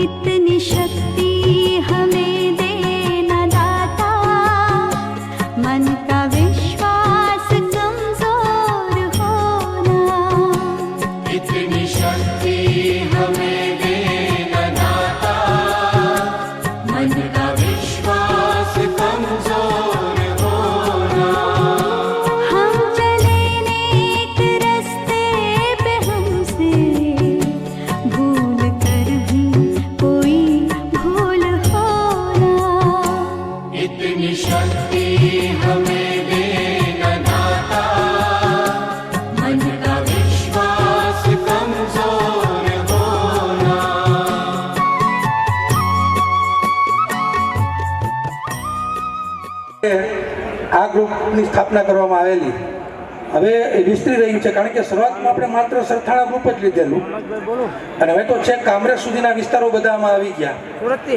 इतनी शक्ति हमें देना दाता, मन का विश्वास कमजोर होना। इतनी शक्ति हमें देना दाता, मन का विश्वास कमजोर होना। हम चले नेक रास्ते पे, हमसे भूल कर भी कोई भूल होना। इतनी शक्ति हमें देना दाता, मन का विश्वास कमजोर होना। આ ગ્રુપની સ્થાપના કરવામાં આવેલી હવે એ વિસ્તરી રહ્યું છે, કારણ કે શરૂઆતમાં આપણે માત્ર સરથાણા ગ્રુપ જ લીધેલું અને હવે તો છે કામરેજ સુધીના વિસ્તારો બધા આમાં આવી ગયા,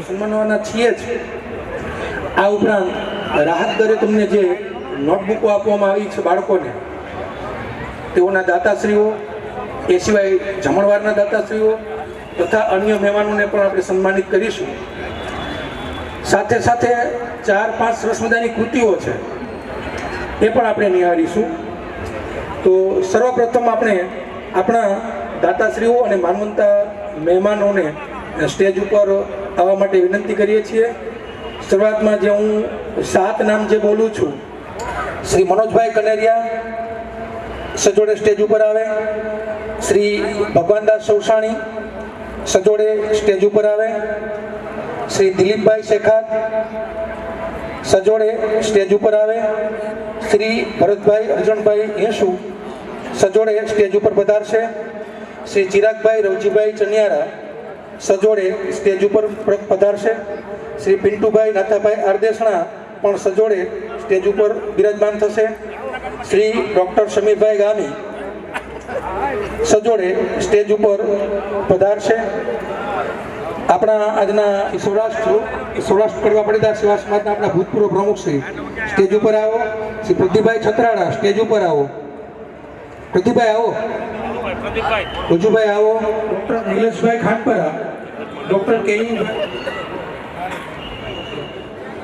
સન્માનવાના છીએ જ। આ ઉપરાંત રાહત દરે તમને જે નોટબુકો આપવામાં આવી છે બાળકોને, તેઓના દાતાશ્રીઓ, એ સિવાય જમણવારના દાતાશ્રીઓ તથા અન્ય મહેમાનોને પણ આપણે સન્માનિત કરીશું। સાથે સાથે 4-5 સરસ મજાની કૃતિઓ છે, એ પણ આપણે નિહાળીશું। તો સર્વપ્રથમ આપણે આપણા દાતાશ્રીઓ અને માનવંતા મહેમાનોને સ્ટેજ ઉપર આવવા માટે વિનંતી કરીએ છીએ। શરૂઆતમાં જે હું 7 નામ જે બોલું છું, શ્રી મનોજભાઈ કનેરિયા સજોડે સ્ટેજ ઉપર આવે, શ્રી ભગવાનદાસ સૌસાણી સજોડે સ્ટેજ ઉપર આવે, શ્રી દિલીપભાઈ શેખાર સજોડે સ્ટેજ ઉપર આવે, શ્રી ભરતભાઈ અર્જુનભાઈ હેસુ સજોડે સ્ટેજ ઉપર પધારશે, શ્રી ચિરાગભાઈ રવજીભાઈ ચનિયારા સજોડે સ્ટેજ ઉપર પધારશે, શ્રી પિન્ટુભાઈ નાથાભાઈ આરદેસણા પણ સજોડે સ્ટેજ ઉપર બિરાજમાન થશે, શ્રી ડૉક્ટર સમીરભાઈ ગામી સજોડે સ્ટેજ ઉપર પધારશે। આપણા આજના સૌરાષ્ટ્ર કડવા પાટીદાર સેવા સમાજના આપણા ભૂતપૂર્વ પ્રમુખ શ્રી સ્ટેજ ઉપર આવો, શ્રી પૃથ્વીભાઈ છત્રાડા સ્ટેજ ઉપર આવો, પૃથ્વીભાઈ આવો, રજુભાઈ આવો, ડૉક્ટર નિલેશભાઈ ખાનપરા, ડૉક્ટર કેયુ,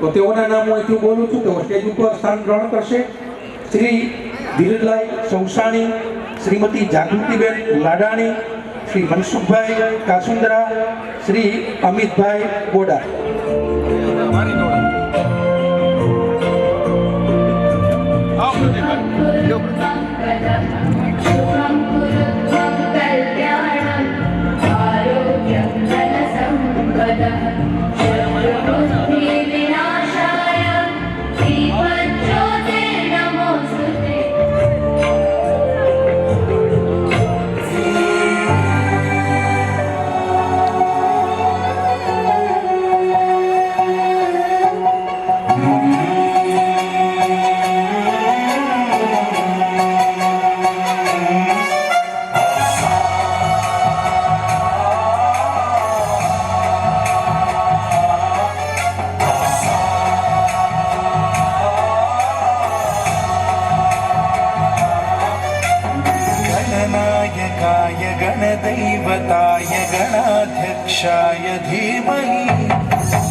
તો તેઓના નામ હું અહીંથી બોલું છું, તો સ્ટેજ ઉપર સ્થાન ગ્રહણ કરશે। શ્રી ધીરજભાઈ સૌસાણી, શ્રીમતી જાગૃતિબેન લાડાણી, શ્રી મનસુખભાઈ કાસુંદરા, શ્રી અમિતભાઈ બોડા। गणनायकाय गणदैवताय गणाध्यक्षाय धीमहि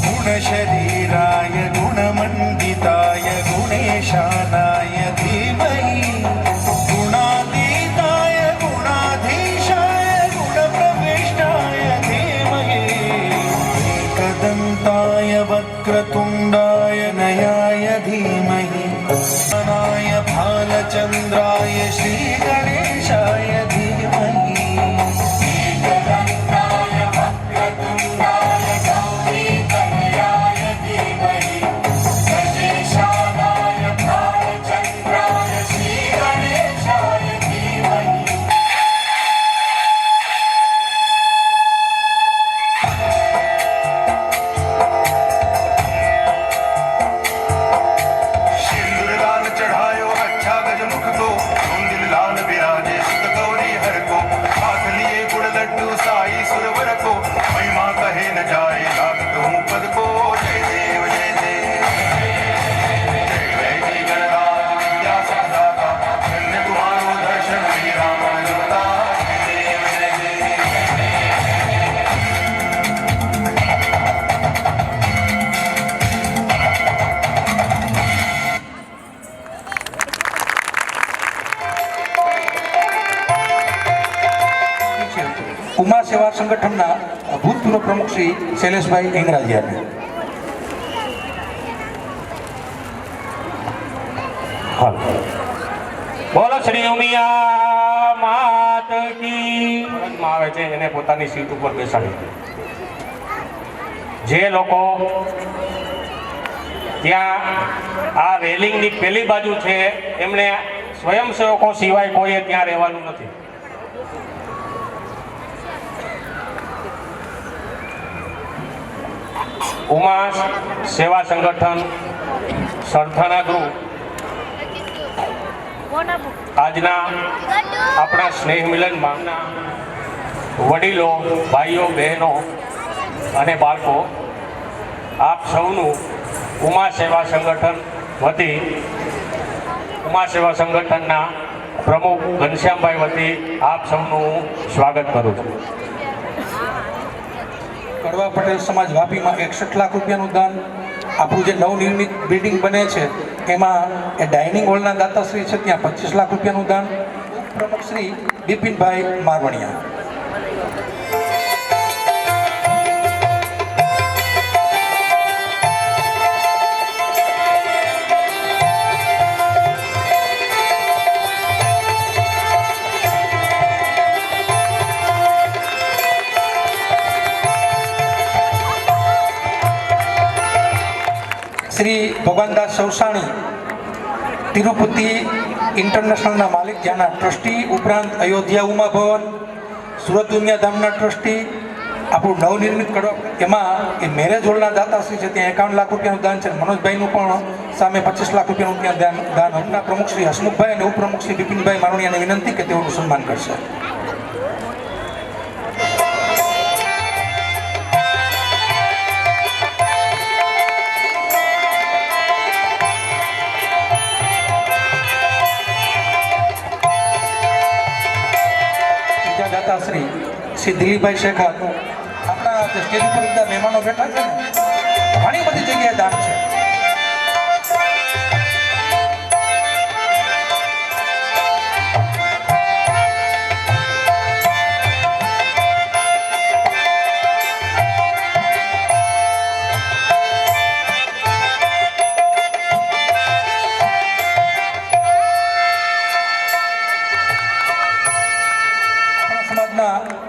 गुणशरीराय गुणमण्डिताय गुणेशानाय धीमहि गुणातीताय गुणाधीशाय गुणप्रविष्टाय धीमहि एकदन्ताय वक्रतुण्डाय नयाय धीमहि नाय भालचन्द्राय श्रीगणेशाय धीमहि एकदन्ताय वक्रतुण्डाय गौरीकन्याय ભૂતપૂર્વ પ્રમુખ શ્રી શૈલેષભાઈ ઇંગરાજીયાને. બોલો શ્રી ઉમિયા માત કી. આવે છે એને પોતાની સીટ ઉપર બેસાડી. જે લોકો ત્યાં આ રેલિંગની પેલી બાજુ છે એમણે સ્વયંસેવકો સિવાય કોઈએ ત્યાં રહેવાનું નથી. ઉમા સેવા સંગઠન સરથાણા ગૃહ આજના આપણા સ્નેહ મિલનમાં વડીલો, ભાઈઓ, બહેનો અને બાળકો આપ સૌનું ઉમા સેવા સંગઠન વતી ઉમા સેવા સંગઠનના પ્રમુખ ઘનશ્યામભાઈ વતી આપ સૌનું સ્વાગત કરું છું. કડવા પટેલ સમાજ વાપીમાં 61 લાખ રૂપિયાનું દાન. આપણું જે નવનિર્મિત બિલ્ડિંગ બને છે એમાં એ ડાઇનિંગ હોલના દાતાશ્રી છે ત્યાં 25 લાખ રૂપિયાનું દાન. પ્રમુખ શ્રી બિપિનભાઈ મારવણિયા. શ્રી ભગવાનદાસ સૌસાણી તિરુપતિ ઇન્ટરનેશનલના માલિક ત્યાંના ટ્રસ્ટી, ઉપરાંત અયોધ્યા ઉમા ભવન, સુરત ઉમિયા ધામના ટ્રસ્ટી, આપણું નવનિર્મિત કડવા એમાં એ મેરેજ હોલના દાતાશ્રી છે ત્યાં 51 લાખ રૂપિયાનું દાન છે. મનોજભાઈનું પણ સામે 25 લાખ રૂપિયાનું ત્યાં દાન. હમણાં પ્રમુખ શ્રી હસમુખભાઈ અને ઉપપ્રમુખ શ્રી બિપિનભાઈ મારવણિયાને વિનંતી કે તેઓનું સન્માન કરશે. શ્રી દિલીપભાઈ શેખા, આપણા જે સ્ટેજ ઉપર બધા મહેમાનો બેઠા છે ને ઘણી બધી જગ્યાએ દાન છે.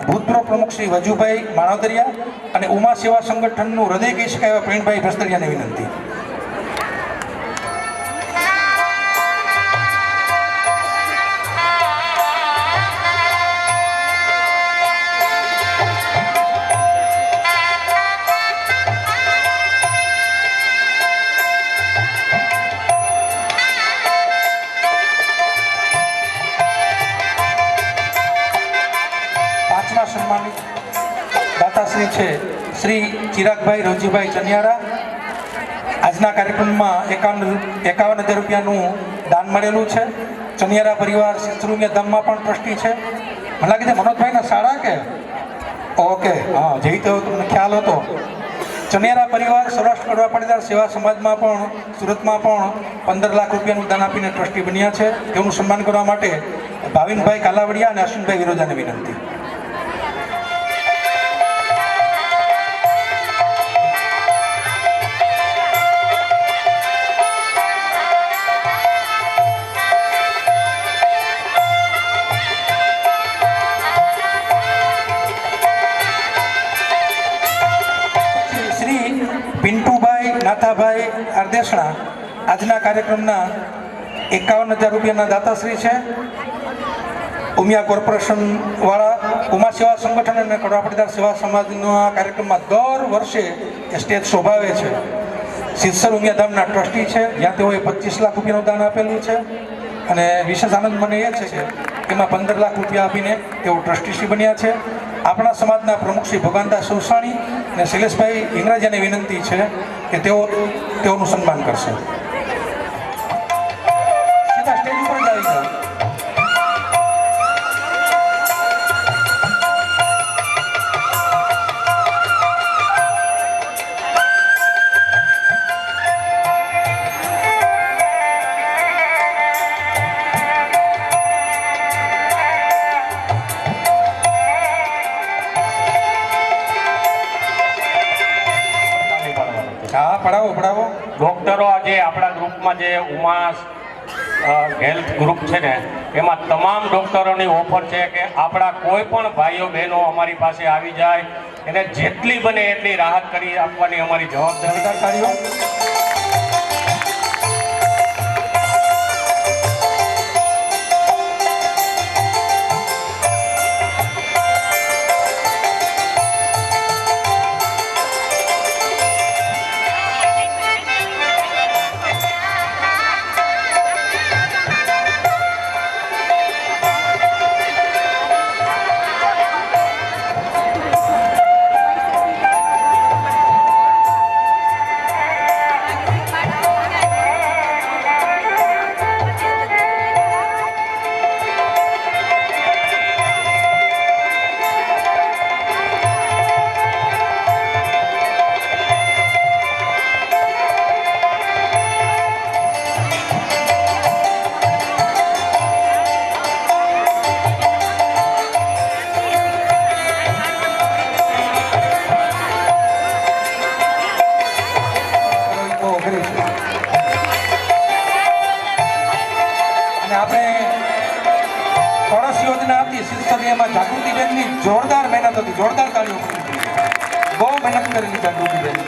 ભૂતપૂર્વ પ્રમુખ શ્રી વજુભાઈ માણાવદરિયા અને ઉમા સેવા સંગઠનનું હૃદય કહી શકાય એવા પ્રેમભાઈ ભસ્તરિયાને વિનંતી. સન્માનિત દાતાશ્રી છે શ્રી ચિરાગભાઈ રવજીભાઈ ચનિયારા. આજના કાર્યક્રમમાં 51,000 રૂપિયાનું દાન મળેલું છે. ચનિયારા પરિવાર સિત્રુમિયા ધામમાં પણ ટ્રસ્ટી છે. મને લાગે છે મનોજભાઈના શાળા કે ઓકે, હા, જે તો તમને ખ્યાલ હતો. ચનિયારા પરિવાર સૌરાષ્ટ્ર કડવા પાટીદાર સેવા સમાજમાં પણ સુરતમાં પણ 15 લાખ રૂપિયાનું દાન આપીને ટ્રસ્ટી બન્યા છે. તેનું સન્માન કરવા માટે ભાવિનભાઈ કાલાવડિયા અને અશ્વિનભાઈ વિરોજાને વિનંતી. પિન્ટુભાઈ નાથાભાઈ અરદેશણા આજના કાર્યક્રમના 51,000 રૂપિયાના દાતાશ્રી છે. ઉમિયા કોર્પોરેશન વાળા ઉમા સેવા સંગઠન અને કડવા પાટીદાર સેવા સમાજના કાર્યક્રમમાં દર વર્ષે એ સ્ટેજ શોભાવે છે. સિદ્ધસર ઉમિયા ધામના ટ્રસ્ટી છે, જ્યાં તેઓએ 25 લાખ રૂપિયાનું દાન આપેલું છે. અને વિશેષ આનંદ મને એ છે કે એમાં 15 લાખ રૂપિયા આપીને તેઓ ટ્રસ્ટીશ્રી બન્યા છે. આપણા સમાજના પ્રમુખ શ્રી ભગવાનદાસ સૌસાણી અને શૈલેષભાઈ ઇંગરાજીયાને વિનંતી છે કે તેઓનું સન્માન કરશે. સીધા સ્ટેજ ઉપર જ આવી જાઓ. હા પડાવો પડાવો. ડૉક્ટરો આજે આપણા ગ્રુપમાં જે ઉમા હેલ્થ ગ્રુપ છે ને એમાં તમામ ડૉક્ટરોની ઓફર છે કે આપણા કોઈ પણ ભાઈઓ બહેનો અમારી પાસે આવી જાય એને જેટલી બને એટલી રાહત કરી આપવાની અમારી જવાબદારી. કાર્યો એમાં જાગૃતિબેનની જોરદાર મહેનત હતી, જોરદાર તાળીઓ બહુ મહેનત કરેલી જાગૃતિબેન.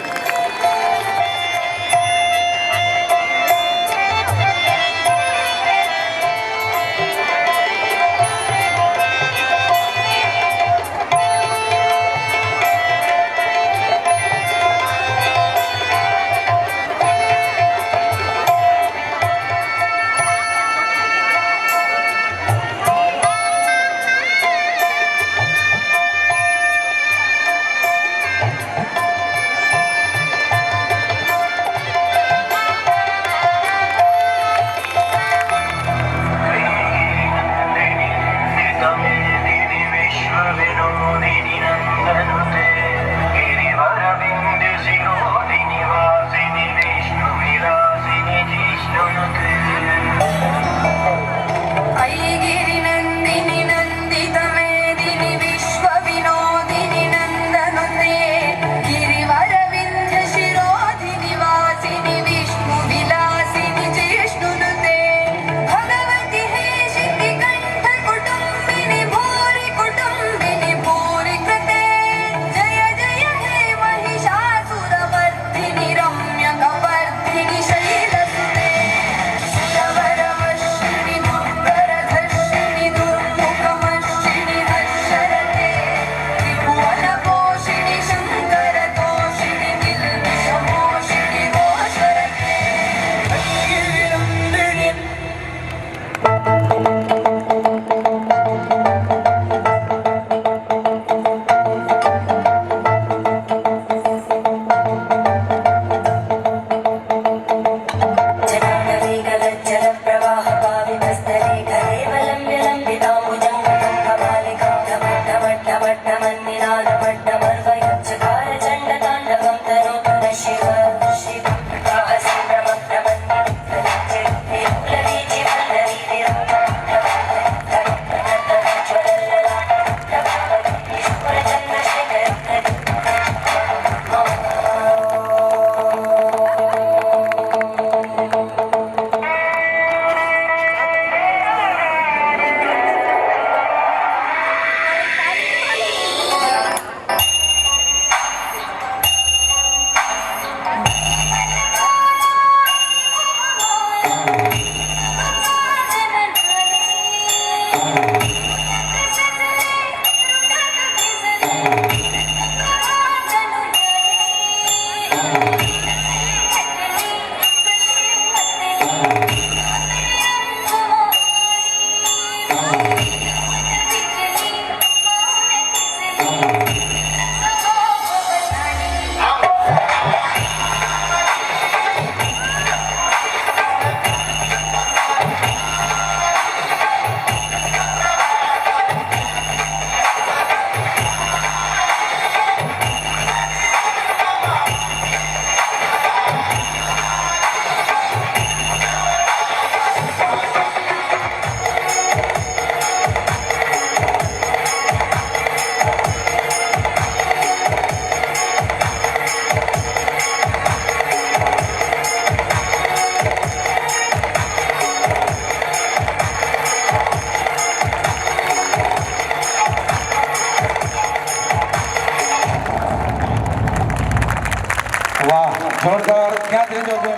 વાહ, જોરદાર. ક્યાં ત્રીજો છે?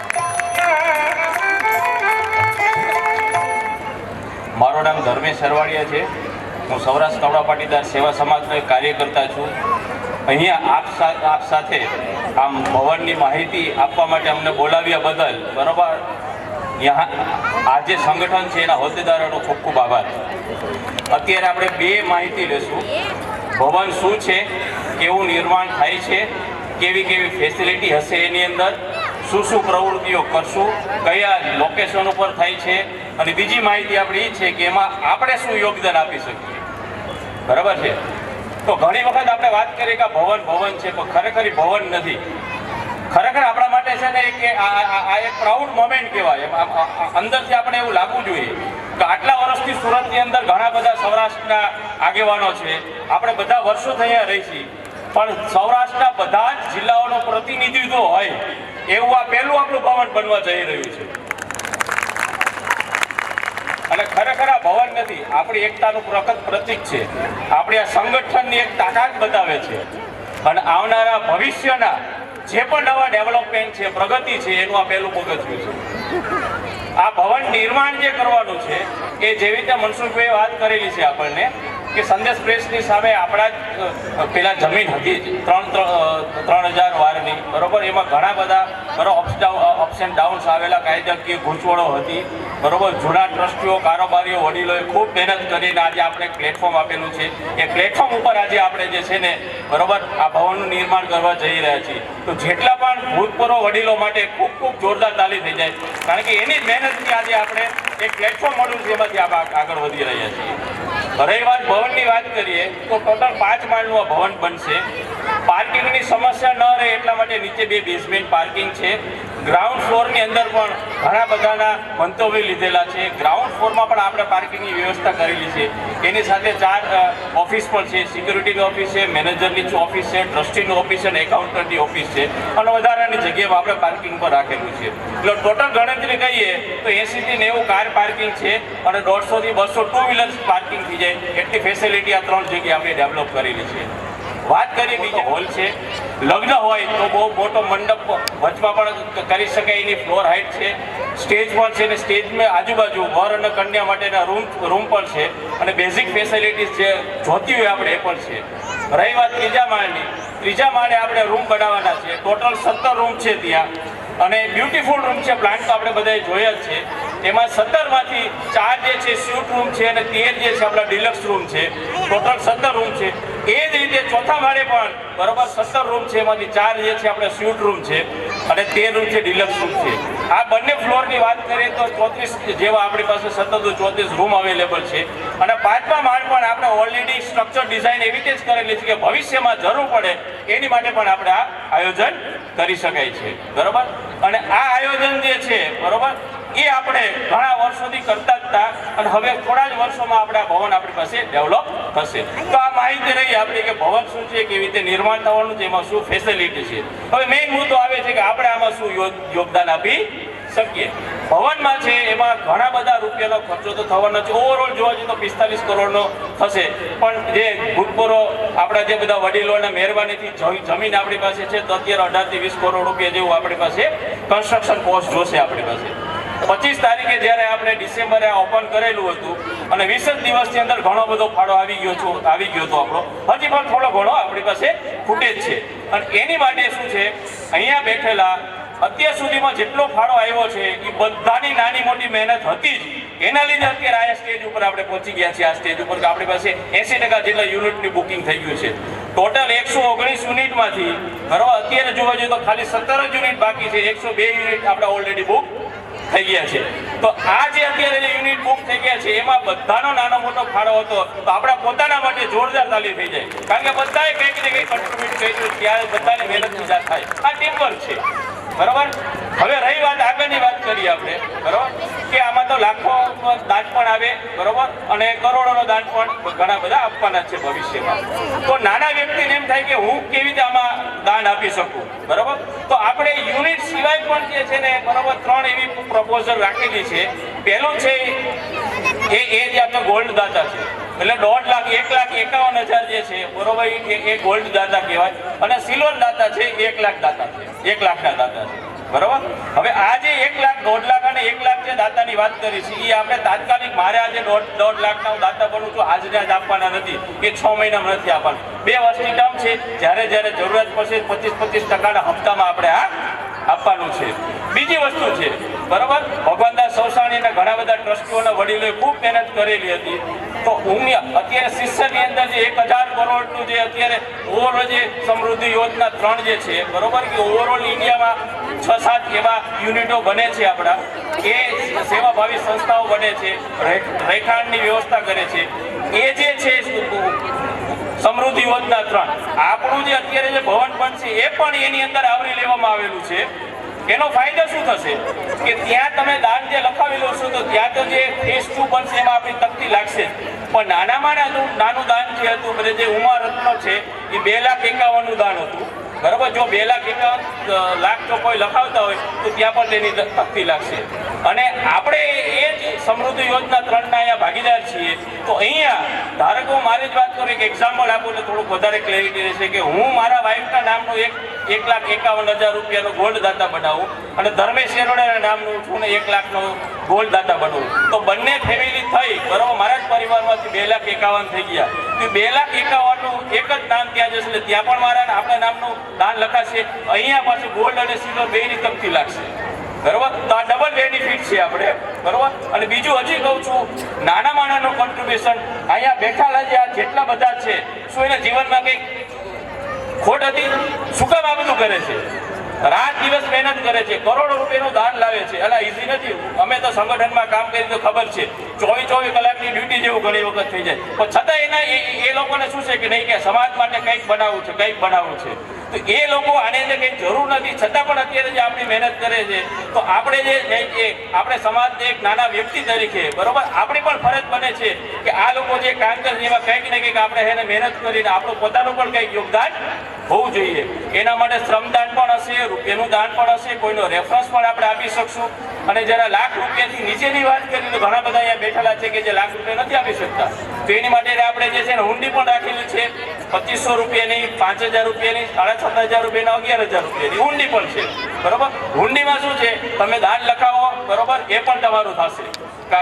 મારું નામ ધર્મેશ સરવાડિયા છે. હું સૌરાષ્ટ્ર કવડા પાટીદાર સેવા સમાજનો એક કાર્યકર્તા છું. અહીંયા આપ સાથે આમ ભવનની માહિતી આપવા માટે અમને બોલાવ્યા બદલ બરાબર આ જે સંગઠન છે એના હોદ્દેદારોનો ખૂબ ખૂબ આભાર. અત્યારે આપણે બે માહિતી લેશું. ભવન શું છે, કેવું નિર્માણ થાય છે, કેવી કેવી ફેસિલિટી હશે એની અંદર, શું શું પ્રવૃત્તિઓ કરશું, કયા લોકેશન ઉપર થાય છે, અને બીજી માહિતી આપણી એ છે કે એમાં આપણે શું યોગદાન આપી શકીએ. બરાબર છે. તો ઘણી વખત આપણે વાત કરીએ કે ભવન છે, પણ ખરેખર ભવન નથી. ખરેખર આપણા માટે છે ને કે આ એક પ્રાઉડ મોમેન્ટ કહેવાય. અંદરથી આપણે એવું લાગવું જોઈએ કે આટલા વર્ષથી સુરતની અંદર ઘણા બધા સૌરાષ્ટ્રના આગેવાનો છે, આપણે બધા વર્ષોથી અહીંયા રહી છીએ, પણ સૌરાષ્ટ્રના બધા જ જિલ્લાઓનું પ્રતિનિધિત્વ હોય એવું આ પહેલું આપણું ભવન બનવા જઈ રહ્યું છે. અને ખરેખર આ ભવન નથી, આપણી એકતાનું પ્રતીક છે, આપણી આ સંગઠનની એક તાકાત બતાવે છે. અને આવનારા ભવિષ્યના જે પણ નવા ડેવલપમેન્ટ છે, પ્રગતિ છે, એનું આ પહેલું પગથિયું છે. આ ભવન નિર્માણ જે કરવાનું છે એ જેવી રીતે મનસુખભાઈએ વાત કરેલી છે આપણને કે સંદેશ પ્રેસની સામે આપણા જ પેલા જમીન હતી 3000 વારની, બરોબર. એમાં ઘણા બધા અપ્સ એન્ડ ડાઉન્સ આવેલા, કાયદાકીય ગૂંચવણો હતી, બરોબર. જૂના ટ્રસ્ટીઓ, કારોબારીઓ, વડીલોએ ખૂબ મહેનત કરીને આજે આપણે પ્લેટફોર્મ આપેલું છે. એ પ્લેટફોર્મ ઉપર આજે આપણે જે છે ને બરોબર આ ભવનનું નિર્માણ કરવા જઈ રહ્યા છીએ. તો જેટલા પણ ભૂતપૂર્વ વડીલો માટે ખૂબ ખૂબ જોરદાર તાલી થઈ જાય, કારણ કે એની મહેનતથી આજે આપણે એક પ્લેટફોર્મ મળ્યું છે, એમાંથી આપણે આગળ વધી રહ્યા છીએ. રહી વાત ભવનની વાત કરીએ તો ટોટલ 5 માળનું આ ભવન બનશે. પાર્કિંગની સમસ્યા ન રહે એટલા માટે નીચે 2 બેઝમેન્ટ પાર્કિંગ છે. ગ્રાઉન્ડ ફ્લોરની અંદર પણ ઘણા બધાના મંતવ્ય લીધેલા છે. ગ્રાઉન્ડ ફ્લોરમાં પણ આપણે પાર્કિંગની વ્યવસ્થા કરેલી છે. એની સાથે 4 ઓફિસ પણ છે. સિક્યુરિટીની ઓફિસ છે, મેનેજરની ઓફિસ છે, ટ્રસ્ટીની ઓફિસ છે અને એકાઉન્ટન્ટની ઓફિસ છે. અને વધારાની જગ્યામાં આપણે પાર્કિંગ પર રાખેલું છે. એટલે ટોટલ ગણતરી કહીએ તો 80 થી 90 કાર પાર્કિંગ છે અને 150 થી 200 ટુ વ્હીલર્સ પાર્કિંગ થઈ જાય એટલી ફેસિલિટી આ 3 જગ્યાએ આપણે ડેવલપ કરેલી છે. વાત કરીએ બીજો હોલ છે. લગ્ન હોય તો બહુ મોટો મંડપ વચમાં પણ કરી શકાય એની ફ્લોર હાઇટ છે. સ્ટેજ પણ છે ને સ્ટેજમાં આજુબાજુ વર અને કન્યા માટેના રૂમ પણ છે અને બેઝિક ફેસિલિટીઝ જે જોતી હોય આપણે એ પણ છે. રહી વાત ત્રીજા માળે આપણે રૂમ બનાવવાના છે. ટોટલ 17 રૂમ છે ત્યાં અને બ્યુટીફુલ રૂમ છે. પ્લાન્ટ તો આપણે બધાએ જોયા જ છે. એમાં 17 માંથી 4 જે છે સ્યુટ રૂમ છે અને 13 જે છે આપણા ડિલક્સ રૂમ છે. ટોટલ 17 રૂમ છે. એ જ રીતે ચોથા માળે પણ બરોબર 17 રૂમ છે, એમાંથી 4 જે છે આપણે સ્યુટ રૂમ છે અને 13 રૂમ છે ડિલક્સ રૂમ છે. આ બંને ફ્લોરની વાત કરીએ તો 34 જેવા આપણી પાસે 34 રૂમ અવેલેબલ છે. અને 5મા માળ પણ આપણે ઓલરેડી સ્ટ્રક્ચર ડિઝાઇન એવી રીતે જ કરેલી છે કે ભવિષ્યમાં જરૂર પડે એની માટે પણ આપણે આ આયોજન કરી શકાય છે, બરોબર. અને આ આયોજન જે છે બરોબર એ આપણે ઘણા વર્ષોથી કરતા જ હતા અને હવે થોડા જ વર્ષોમાં આપણે આ ભવન આપણી પાસે ડેવલપ થશે. તો આ માહિતી રહી આપણી કે ભવન શું છે, કેવી રીતે નિર્માણ થવાનું છે, એમાં શું ફેસિલિટી છે. હવે મેઇન મુદ્દો આવે છે કે આપણે આમાં શું યોગદાન આપી શકીએ. ભવનમાં છે એમાં ઘણા બધા રૂપિયાનો ખર્ચો તો થવાનો છે. ઓવરઓલ જોવા જઈએ તો 45 કરોડનો થશે, પણ જે ભૂતપૂર્વ આપણા જે બધા વડીલોના મહેરબાનીથી જમીન આપણી પાસે છે તો અત્યારે 18 થી 20 કરોડ રૂપિયા જેવું આપણી પાસે કન્સ્ટ્રક્શન કોસ્ટ જોશે આપણી પાસે. 25 તારીખે જ્યારે આપણે ડિસેમ્બરે ઓપન કરેલું હતું અને 20 જ દિવસની અંદર ઘણો બધો ફાળો આવી ગયો હતો આપણો. હજી પણ થોડો ઘણો આપણી પાસે ફૂટેજ છે. અને એની માટે શું છે, અહીંયા બેઠેલા અત્યાર સુધીમાં જેટલો ફાળો આવ્યો છે એ બધાની નાની મોટી મહેનત હતી જ. એના લીધે અત્યારે આ સ્ટેજ ઉપર આપણે પહોંચી ગયા છીએ. આ સ્ટેજ ઉપર કે આપણી પાસે 80% જેટલા યુનિટની બુકિંગ થઈ ગયું છે. ટોટલ 119 યુનિટમાંથી બરાબર અત્યારે જોવા જઈએ તો ખાલી 17 જ યુનિટ બાકી છે. 102 યુનિટ આપણે ઓલરેડી બુક થઈ ગયા છે. તો આ જે અત્યારે જે યુનિટ બુક થઈ ગયા છે એમાં બધાનો નાનો મોટો ફાળો હતો તો આપણા પોતાના માટે જોરદાર તાલી થઈ જાય, કારણ કે બધાએ કંઈક ને કંઈક કન્ટ્રીબ્યુટ કર્યું, ત્યારે બધાની મહેનત પૂજા થાય. આ ટીમવર્ક છે, બરાબર. હવે રહી વાત આગળની વાત કરીએ આપણે, બરાબર, કે આમાં તો લાખો દાન પણ આવે, બરાબર, અને કરોડોનો દાન પણ ઘણા બધા આપવાના છે ભવિષ્યમાં. તો નાના વ્યક્તિને એમ થાય કે હું કેવી રીતે આમાં દાન આપી શકું, બરાબર. તો આપણે યુનિટ સિવાય પણ જે છે ને બરાબર 3 એવી પ્રપોઝલ રાખેલી છે. પહેલું છે એ જે આપણે ગોલ્ડ દાતા છે. એટલે 1,51,000 જે છે બરોબર એ ગોલ્ડ દાતા કહેવાય અને સિલ્વર દાતા છે 1 લાખ દાતા છે, 1 લાખના દાતા છે બરોબર. હવે આ જે 1 લાખ, 1.5 લાખ અને 1 લાખ જે દાતાની વાત કરી છે એ આપણે તાત્કાલિક મારે આજે 1.5 લાખના હું દાતા બનું છું આજને આજ આપવાના નથી કે 6 મહિનામાં નથી આપવાના. 2 વર્ષની ટર્મ છે, જ્યારે જરૂરિયાત પડશે 25% હપ્તામાં આપણે આ આપવાનું છે. બીજી વસ્તુ છે બરોબર, ભગવાનદાસ સૌસાણીના ઘણા બધા ટ્રસ્ટીઓના વડીલોએ ખૂબ મહેનત કરેલી હતી. તો અત્યારે શિષ્યની અંદર જે 1,000 કરોડનું જે અત્યારે ઓવરઓલ જે સમૃદ્ધિ યોજના 3 જે છે બરોબર, કે ઓવરઓલ ઇન્ડિયામાં 6-7 એવા યુનિટો બને છે આપણા, એ સેવાભાવી સંસ્થાઓ બને છે, રહેઠાણની વ્યવસ્થા કરે છે. એ જે છે સમૃદ્ધિ યોજના 3 આપણું જે અત્યારે જે ભવન બનશે એ પણ એની અંદર આવરી લેવામાં આવેલું છે. એનો ફાયદો શું થશે કે ત્યાં તમે દાન જે લખાવી લો છો તો ત્યાં તો જે ફેઝ 2 બનશે એમાં આપણી તકતી લાગશે, પણ નાનામાં નાનું દાન જે હતું બધે જે ઉમા રત્નો છે એ 2,51,000નું દાન હતું બરોબર. જો 2,51,000,000 જો કોઈ લખાવતા હોય તો ત્યાં પણ તેની તકતી લાગશે. અને આપણે એ જ સમૃદ્ધિ યોજના 3ના અહીંયા ભાગીદાર છીએ. તો અહીંયા ધારો કે હું મારી જ વાત કરું, એક એક્ઝામ્પલ આપું એટલે થોડુંક વધારે ક્લેરિટી રહેશે કે હું મારા વાઇફના નામનો 1,51,000 રૂપિયાનો ગોલ્ડ દાતા બનાવું અને ધર્મેશ એરોડાના નામનું છું ને 1 લાખનો ગોલ્ડ દાતા બનાવું, તો બંને ફેમિલી થઈ બરોબર મારા જ પરિવારમાંથી 2,51,000 થઈ ગયા. તો 2,51,000નું એક જ દાન ત્યાં જશે એટલે ત્યાં પણ મારા આપણા નામનું દાન લખાશે. અહીંયા પાછું ગોલ્ડ અને સિલ્વર બેની તકતી લાગશે બરોબર. તો આ ડબલ બેનિફિટ છે આપણે બરોબર. અને બીજું હજી કહું છું, નાનામાં નાનું કોન્ટ્રીબ્યુશન અહીંયા બેઠાલા જે આ જેટલા બધા છે, શું એના જીવનમાં કંઈક ખોટ હતી? શું કામ આ બધું કરે છે? રાત દિવસ મહેનત કરે છે, કરોડો રૂપિયાનું દાન લાવે છે. એટલે ઈઝી નથી. અમે તો સંગઠનમાં કામ કરી તો ખબર છે 24 કલાકની ડ્યુટી જેવું ઘણી વખત થઈ જાય, પણ છતાં એના એ લોકોને શું છે કે નહીં કે સમાજ માટે કંઈક બનાવવું છે, કંઈક બનાવવું છે. તો એ લોકો આને જે કંઈ જરૂર નથી છતાં પણ અત્યારે જે આપણી મહેનત કરે છે, તો આપણે જે આપણે સમાજને એક નાના વ્યક્તિ તરીકે બરોબર આપણી પણ ફરજ બને છે કે આ લોકો જે કામ કરે છે એમાં કંઈક ને કંઈક આપણે એને મહેનત કરીને આપણું પોતાનું પણ કંઈક યોગદાન હોવું જોઈએ. એના માટે શ્રમદાન પણ હશે, રૂપિયાનું દાન પણ હશે, કોઈનો રેફરન્સ પણ આપણે આપી શકશું. અને જરા લાખ રૂપિયાથી નીચેની વાત કરીએ તો ઘણા બધા અહીંયા બેઠેલા છે કે જે લાખ રૂપિયા નથી આપી શકતા, તો એની માટે આપણે જે છે ને હુંડી પણ રાખેલી છે. 2,500 રૂપિયાની, 5,000 રૂપિયાની, 7,500 રૂપિયાની, 11,000 રૂપિયાની હુંડી પણ છે બરોબર. હુંડીમાં શું છે, તમે દાન લખાવો બરોબર, એ પણ તમારું થશે,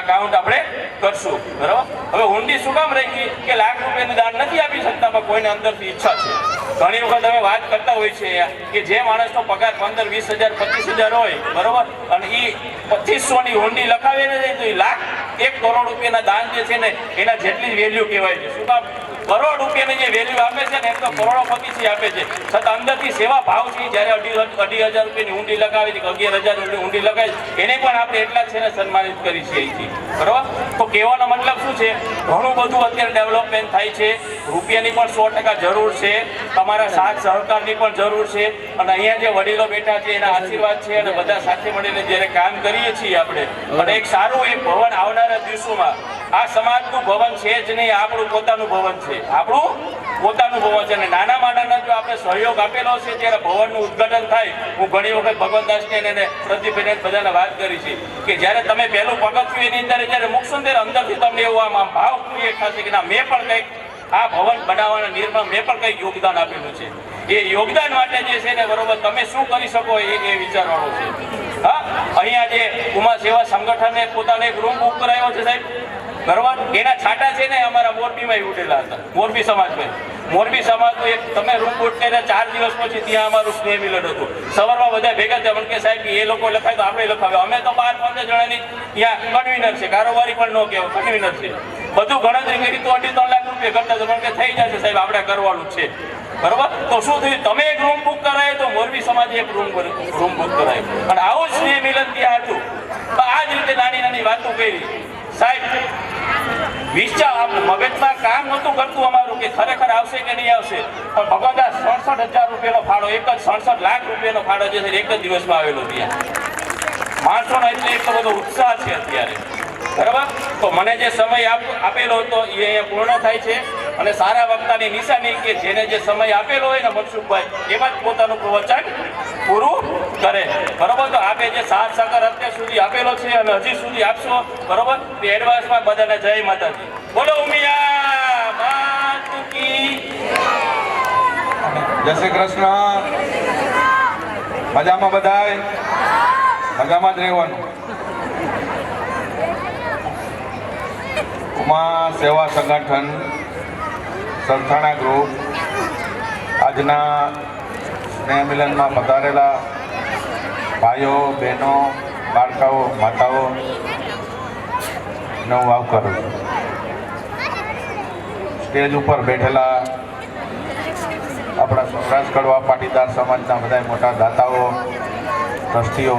કાઉન્ટ આપણે કરશું બરોબર. હવે હુંડી શું કામ રાખી કે લાખ રૂપિયાનું દાન નથી આપી શકતા, પણ કોઈને અંદરથી ઈચ્છા છે. ઘણી વખત અમે વાત કરતા હોય છે કે જે માણસનો પગાર 15,000, 20,000, 25,000 હોય બરોબર, અને એ 2,500ની હુંડી લખાવીને જાય તો એ લાખ 1 કરોડ રૂપિયાના દાન જે છે ને એના જેટલી વેલ્યુ કહેવાય છે. શું કામ? કરોડ રૂપિયાની જે વેલ્યુ આપે છે ને એમ તો કરોડોપતિથી આપે છે, છતાં અંદરથી સેવા ભાવ છે. જ્યારે 2,500 રૂપિયાની ઊંડી લગાવી કે 11,000 ઊંડી લગાવી એને પણ આપણે એટલા છે ને સન્માનિત કરી છે અહીંથી બરોબર. તો કહેવાનો મતલબ શું છે, ઘણું બધું અત્યારે ડેવલપમેન્ટ થાય છે. રૂપિયાની પણ 100% જરૂર છે, તમારા સાથ સહકારની પણ જરૂર છે. અને અહીંયા જે વડીલો બેઠા છે એના આશીર્વાદ છે અને બધા સાથે મળીને જ્યારે કામ કરીએ છીએ આપણે, અને એક સારું એક ભવન આવનારા દિવસોમાં આ સમાજનું ભવન છે જ નહીં, આપણું પોતાનું ભવન છે, આપણું પોતાનું ભવન છે. અને નાનામાં નાના જો આપણે સહયોગ આપેલો છે ત્યારે ભવનનું ઉદ્ઘાટન થાય. હું ઘણી વખત ભગવાનદાસને અને પ્રદીપને બધાને વાત કરી છે કે જ્યારે તમે પહેલું પગથિયું એની અંદર જ્યારે મૂકશો ને ત્યારે અંદરથી તમને એવું આમ ભાવ ક્રિએટ થશે કે ના મેં પણ કંઈક આ ભવન બનાવવાના નિર્માણ મેં પણ કંઈક યોગદાન આપેલું છે. એ યોગદાન માટે જે છે ને બરોબર તમે શું કરી શકો એ વિચારવાનું છે. હા, અહીંયા જે ઉમા સેવા સંગઠને પોતાનો એક રૂમ બુક કરાવ્યો છે સાહેબ બરોબર. એના છાંટા છે ને અમારા મોરબીમાં ઉઠેલા હતા, મોરબી સમાજમાં. મોરબી સમાજનું એક તમે રૂમ બુક કરીને 4 દિવસ પછી ત્યાં અમારું સ્નેહ મિલન હતું. સવારમાં બધા ભેગા થયા મને કે સાહેબ એ લોકો લખાય તો આપણે લખાવે. અમે તો 12-15 જણાની ત્યાં કન્વીનર છે, કારોબારી પણ ન કહેવાય, કન્વીનર છે. બધું ગણતરી કરી તો 2.5-3 લાખ રૂપિયા કરતા તો મને કે થઈ જશે સાહેબ આપણે કરવાનું છે બરોબર. તો શું થયું, તમે એક રૂમ બુક કરાય તો મોરબી સમાજે એક રૂમ બુક કરાય અને આવું જ સ્નેહ મિલન ત્યાં હતું. તો આ જ રીતે નાની નાની વાતો કરી સાહેબ. વિચાર મગજમાં કામ નહોતું કરતું અમારું કે ખરેખર આવશે કે નહીં આવશે, પણ ભગવાનદાસ 67,000 રૂપિયાનો ફાળો, એક જ 67 લાખ રૂપિયાનો ફાળો જે છે એક જ દિવસમાં આવેલો ત્યાં. માણસોનો એટલે એટલો બધો ઉત્સાહ છે અત્યારે બરાબર. તો મને જે સમય આપેલો હતો એ અહીંયા પૂર્ણ થાય છે. અને સારા વક્તાની નિશાની કે જેને જે સમય આપેલો હોય ને મનસુખભાઈ એમાં જ પોતાનું પ્રવચન પૂરું કરે બરોબર. તો આપે જે સાથ સહકાર અત્યાર સુધી આપેલો છે અને હજી સુધી આપશો બરોબર. એડવાન્સમાં બધાને જય માતાજી. બોલો ઉમિયા. જય શ્રી કૃષ્ણ. મજામાં બધાય? મજામાં જ રહેવાનું. ઉમા સેવા સંગઠન સરથાણા ગ્રુપ આજના સ્નેહ મિલનમાં પધારેલા ભાઈઓ, બહેનો, બાળકાઓ, માતાઓ નો આવકારું છું. સ્ટેજ ઉપર બેઠેલા આપણા સૌરાષ્ટ્ર કડવા પાટીદાર સમાજના બધા મોટા દાતાઓ, ટ્રસ્ટીઓ,